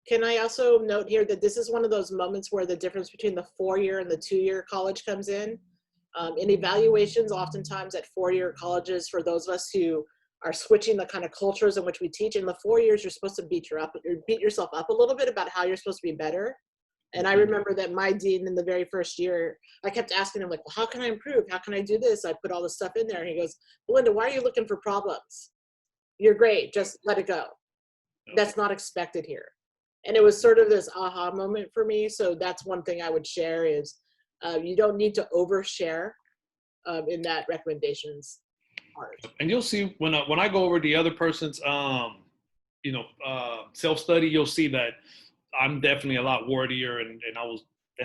Can I also note here that this is one of those moments where the difference between the 4-year and the 2-year college comes in. In evaluations, oftentimes at 4-year colleges, for those of us who are switching the kind of cultures in which we teach, in the 4 years, you're supposed to beat yourself up a little bit about how you're supposed to be better. And I remember that my dean in the very first year, I kept asking him, like, well, how can I improve? How can I do this? I put all this stuff in there. And he goes, Belinda, why are you looking for problems? You're great. Just let it go. That's not expected here. And it was sort of this aha moment for me. So that's one thing I would share is you don't need to overshare in that recommendations part. And you'll see when I go over the other person's, you know, self-study, you'll see that I'm definitely a lot wordier, and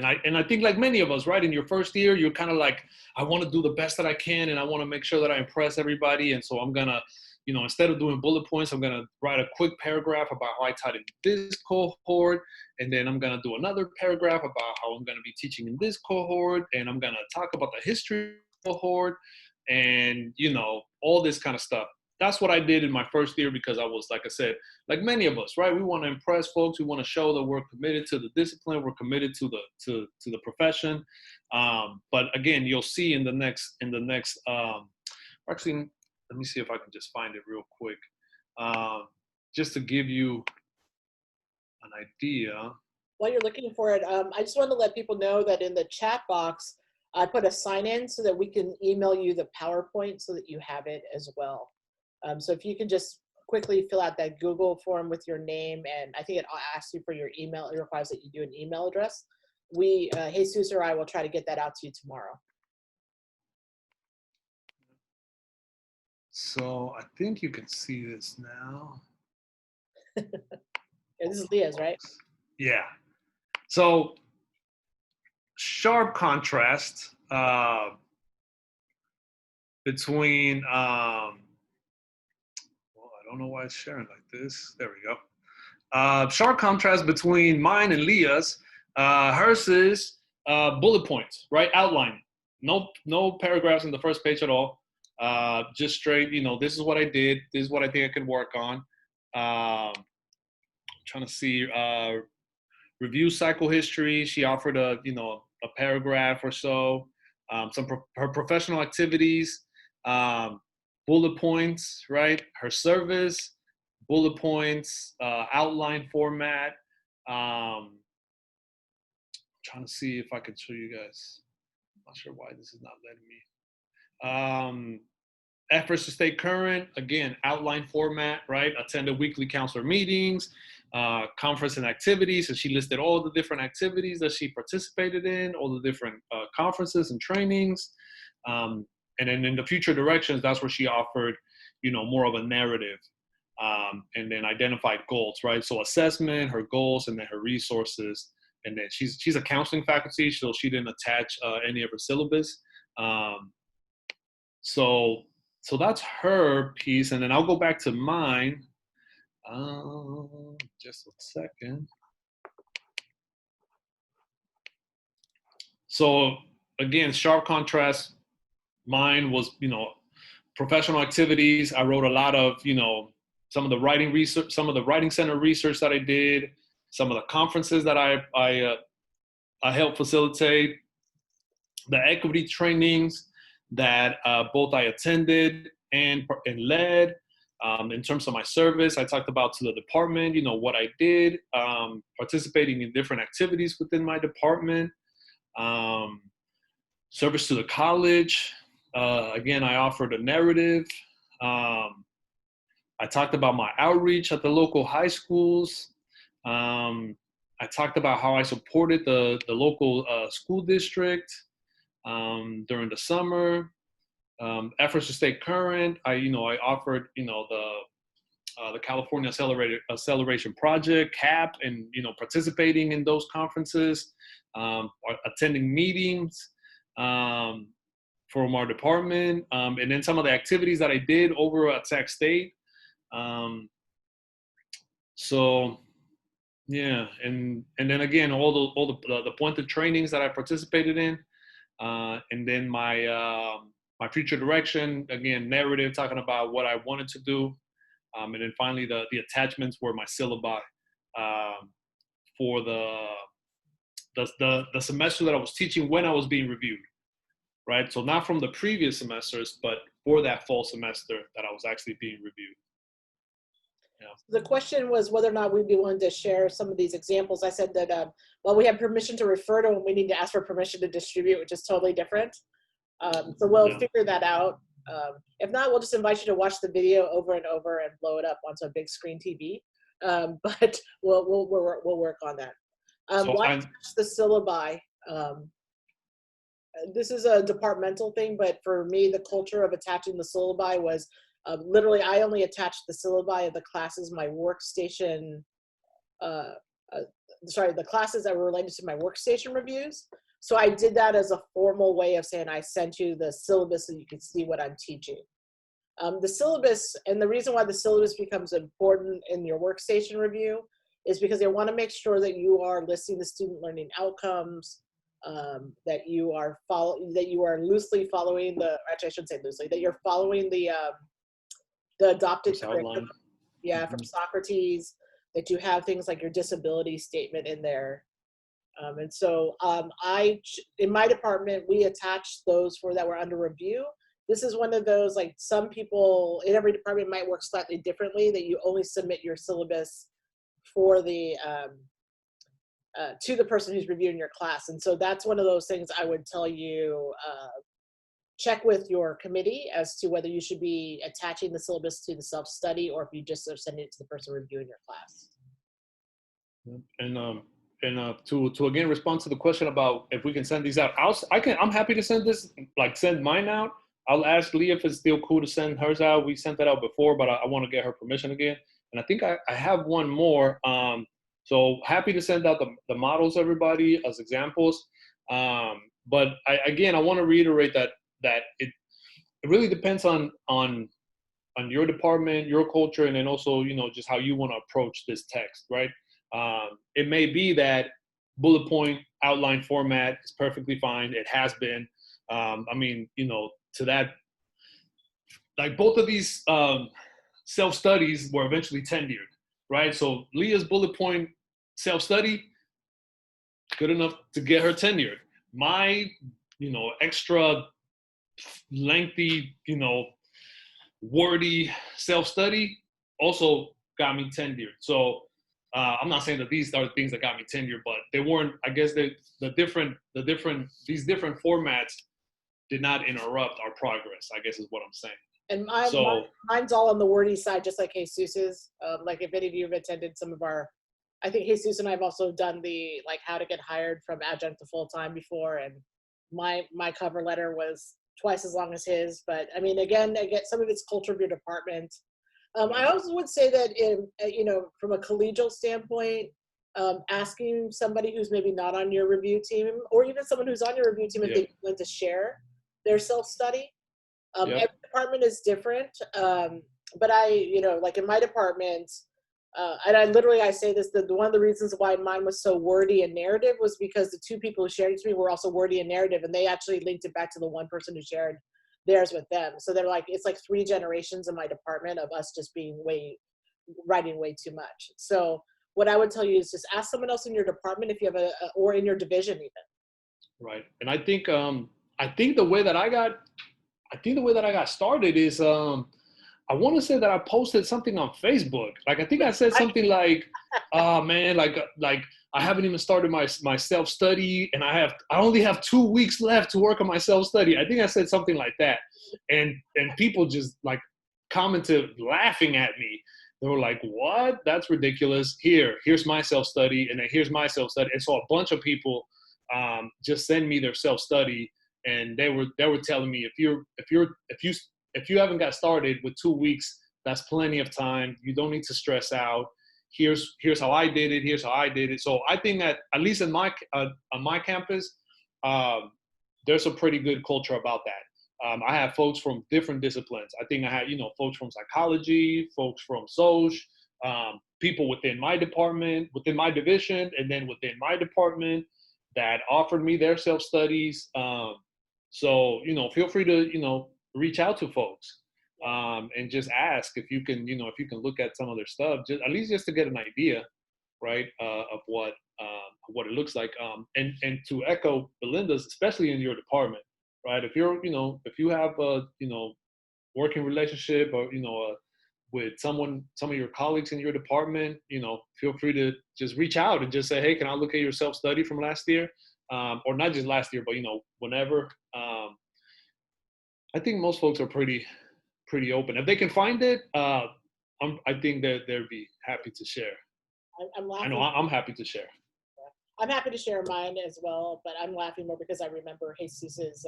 I think, like many of us, right, in your first year, you're kind of like, I want to do the best that I can, and I want to make sure that I impress everybody, and so I'm gonna, you know, instead of doing bullet points, I'm gonna write a quick paragraph about how I taught in this cohort, and then I'm gonna do another paragraph about how I'm gonna be teaching in this cohort, and I'm gonna talk about the history cohort, and, you know, all this kind of stuff. That's what I did in my first year because I was, like I said, like many of us, right? We want to impress folks. We want to show that we're committed to the discipline. We're committed to the profession. But again, you'll see in the next, actually, let me see if I can just find it real quick, just to give you an idea. While you're looking for it, I just want to let people know that in the chat box, I put a sign in so that we can email you the PowerPoint so that you have it as well. So if you can just quickly fill out that Google form with your name, and I think it asks you for your email. It requires that you do an email address. Jesus or I will try to get that out to you tomorrow. So I think you can see this now. Yeah, this is Leah's, right? Yeah. So sharp contrast between, well, I don't know why it's sharing like this. There we go. Sharp contrast between mine and Leah's. Hers is bullet points, right? Outline. No paragraphs in the first page at all. Just straight, you know, this is what I did. This is what I think I can work on. Trying to see review cycle history. She offered a paragraph or so. Her professional activities, bullet points, right? Her service, bullet points, outline format. Trying to see if I could show you guys. I'm not sure why this is not letting me. Efforts to stay current, again, outline format, right? Attended weekly counselor meetings, conference and activities. And she listed all the different activities that she participated in, all the different conferences and trainings. And then in the future directions, that's where she offered, you know, more of a narrative, and then identified goals, right? So assessment, her goals, and then her resources. And then she's a counseling faculty, so she didn't attach any of her syllabus. So that's her piece. And then I'll go back to mine. Just a second. So again, sharp contrast. Mine was, you know, professional activities. I wrote a lot of, some of the writing research, some of the writing center research that I did, some of the conferences that I helped facilitate, the equity trainings that both I attended and led. In terms of my service, I talked about to the department, what I did, participating in different activities within my department, service to the college. Again, I offered a narrative. I talked about my outreach at the local high schools. I talked about how I supported the local school district during the summer. Efforts to stay current. I offered, the California Acceleration Project, CAP, and, participating in those conferences, attending meetings from our department, and then some of the activities that I did over at Sac State. So yeah, and then again, all the pointed trainings that I participated in, and then my future direction, again, narrative, talking about what I wanted to do. And then finally, the attachments were my syllabi for the semester that I was teaching when I was being reviewed, right? So not from the previous semesters, but for that fall semester that I was actually being reviewed. Yeah. The question was whether or not we'd be willing to share some of these examples. I said that, well, we have permission to refer to them. We need to ask for permission to distribute, which is totally different. So we'll figure that out. If not, we'll just invite you to watch the video over and over and blow it up onto a big screen TV. But we'll work on that. Why touch the syllabi? This is a departmental thing, but for me, the culture of attaching the syllabi was literally I only attached the syllabi of the classes my workstation. The classes that were related to my workstation reviews. So I did that as a formal way of saying I sent you the syllabus so you can see what I'm teaching. The syllabus, and the reason why the syllabus becomes important in your workstation review is because they want to make sure that you are listing the student learning outcomes, that you are loosely following actually I shouldn't say loosely, that you're following the adopted curriculum, from Socrates, that you have things like your disability statement in there. And so in my department, we attached those that were under review. This is one of those, like some people in every department might work slightly differently, that you only submit your syllabus for the, to the person who's reviewing your class. And so that's one of those things I would tell you, check with your committee as to whether you should be attaching the syllabus to the self-study or if you just are sending it to the person reviewing your class. And to again respond to the question about if we can send these out, I'm happy to send mine out. I'll ask Leah if it's still cool to send hers out. We sent that out before, but I want to get her permission again. And I think I have one more. So happy to send out the models, everybody, as examples. But I want to reiterate that it really depends on your department, your culture, and then also, just how you want to approach this text, right? It may be that bullet point outline format is perfectly fine. It has been. To that, like both of these self-studies were eventually tenured, right? So Leah's bullet point self-study, good enough to get her tenured. My, extra lengthy, wordy self-study also got me tenured. So I'm not saying that these are the things that got me tenured, but they weren't. I guess these different formats did not interrupt our progress, I guess is what I'm saying. And mine's all on the wordy side, just like Jesus's. Like if any of you have attended some of our, I think Jesus and I have also done the how to get hired from adjunct to full-time before, and my cover letter was twice as long as his. But I mean, again, some of it's culture of your department. I also would say that from a collegial standpoint, asking somebody who's maybe not on your review team, or even someone who's on your review team, if they want to share their self-study. Every department is different, but like in my department, and I say this, that one of the reasons why mine was so wordy and narrative was because the two people who shared it to me were also wordy and narrative, and they actually linked it back to the one person who shared theirs with them. So they're like, it's like 3 generations in my department of us just being writing way too much. So what I would tell you is just ask someone else in your department if you have or in your division even. Right. And I think the way that I got started is I want to say that I posted something on Facebook. Like I think I said something like, "Oh man, like I haven't even started my self-study, and I only have 2 weeks left to work on my self-study." I think I said something like that, and people just like commented laughing at me. They were like, "What? That's ridiculous. Here's my self-study, and then here's my self-study." And so a bunch of people just send me their self-study, and they were telling me if you haven't got started with 2 weeks, that's plenty of time. You don't need to stress out. Here's how I did it. Here's how I did it. So I think that at least on my campus, there's a pretty good culture about that. I have folks from different disciplines. I think I had folks from psychology, folks from Soc, people within my department, within my division, and then within my department that offered me their self-studies. So feel free to reach out to folks and just ask if you can look at some of their stuff, just at least just to get an idea, right, of what it looks like. And to echo Belinda's, especially in your department, right? If you have a working relationship or with some of your colleagues in your department, feel free to just reach out and just say, hey, can I look at your self-study from last year, or not just last year, but whenever. I think most folks are pretty open. If they can find it, I think that they'd be happy to share. I'm laughing. I know I'm happy to share. I'm happy to share mine as well, but I'm laughing more because I remember Jesus's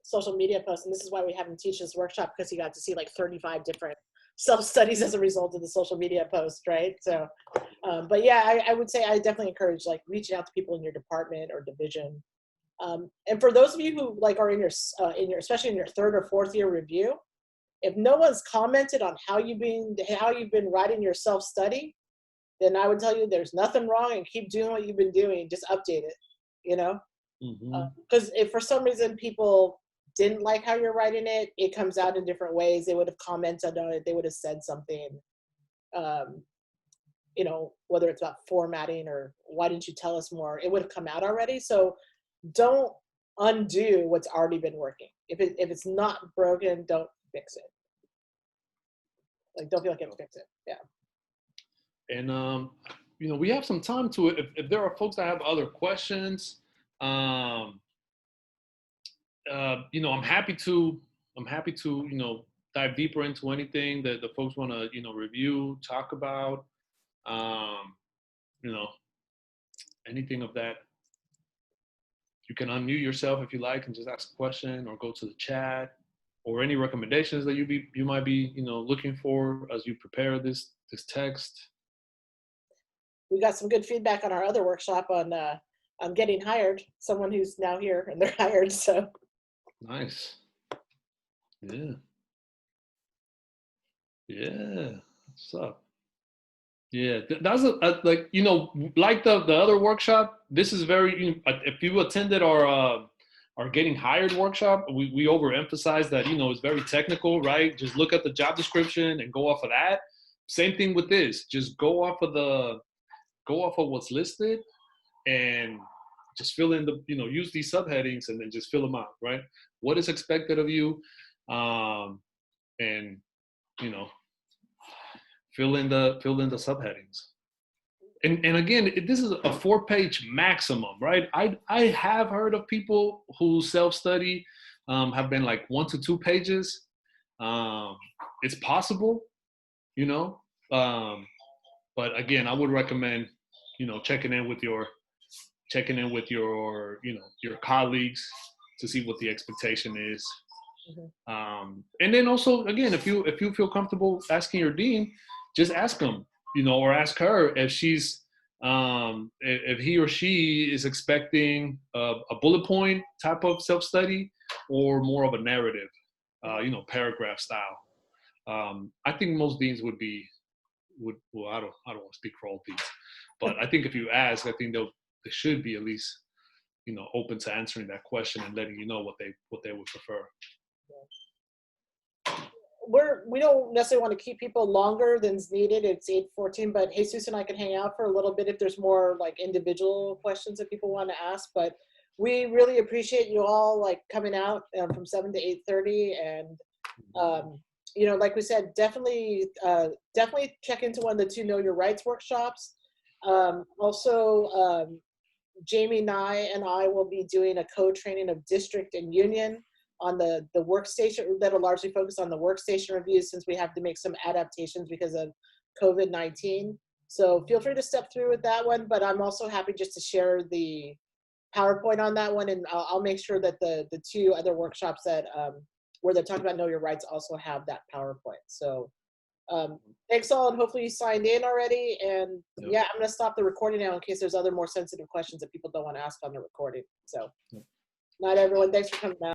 social media post, and this is why we have him teach this workshop, because he got to see like 35 different self-studies as a result of the social media post, right? So, but yeah, I would say I definitely encourage like reaching out to people in your department or division. And for those of you who like are in your especially in your 3rd or 4th year review, if no one's commented on how you've been writing your self-study, then I would tell you there's nothing wrong and keep doing what you've been doing. Just update it, because if for some reason people didn't like how you're writing it, it comes out in different ways. They would have commented on it. They would have said something, whether it's about formatting or why didn't you tell us more, it would have come out already. So don't undo what's already been working. If it's not broken, don't fix it. Like, don't feel like you have to fix it. Yeah. And we have some time to it. If there are folks that have other questions, I'm happy to dive deeper into anything that the folks want to review, talk about, anything of that. You can unmute yourself if you like and just ask a question, or go to the chat, or any recommendations that you might be looking for as you prepare this text. We got some good feedback on our other workshop on getting hired. Someone who's now here and they're hired. So nice. Yeah. What's up? Yeah, that's like the other workshop. This is very. If you attended our getting hired workshop, we overemphasize that it's very technical, right? Just look at the job description and go off of that. Same thing with this. Just go off of what's listed, and just fill in use these subheadings and then just fill them out, right? What is expected of you, and fill in the subheadings. And again, this is a 4-page maximum, right? I have heard of people who self-study have been like 1 to 2 pages. It's possible, but again, I would recommend checking in with your your colleagues to see what the expectation is. Mm-hmm. And then also, again, if you feel comfortable asking your dean, just ask him, or ask her if she's if he or she is expecting a bullet point type of self-study or more of a narrative, paragraph style. I think most deans would well, I don't want to speak for all deans, but I think if you ask, I think they should be at least open to answering that question and letting you know what they would prefer. We don't necessarily want to keep people longer than's needed. It's 8:14, but Jesus and I can hang out for a little bit if there's more like individual questions that people want to ask. But we really appreciate you all like coming out from 7 to 8:30, and you know, like we said, definitely check into one of the 2 Know Your Rights workshops. Also, Jamie Nye and I will be doing a co-training of district and union on the workstation that'll largely focus on the workstation reviews, since we have to make some adaptations because of COVID-19. So feel free to step through with that one, but I'm also happy just to share the PowerPoint on that one, and I'll make sure that the 2 other workshops that where they're talking about Know Your Rights also have that PowerPoint. So thanks all, and hopefully you signed in already. And yeah, I'm gonna stop the recording now in case there's other more sensitive questions that people don't want to ask on the recording. So night everyone, thanks for coming out.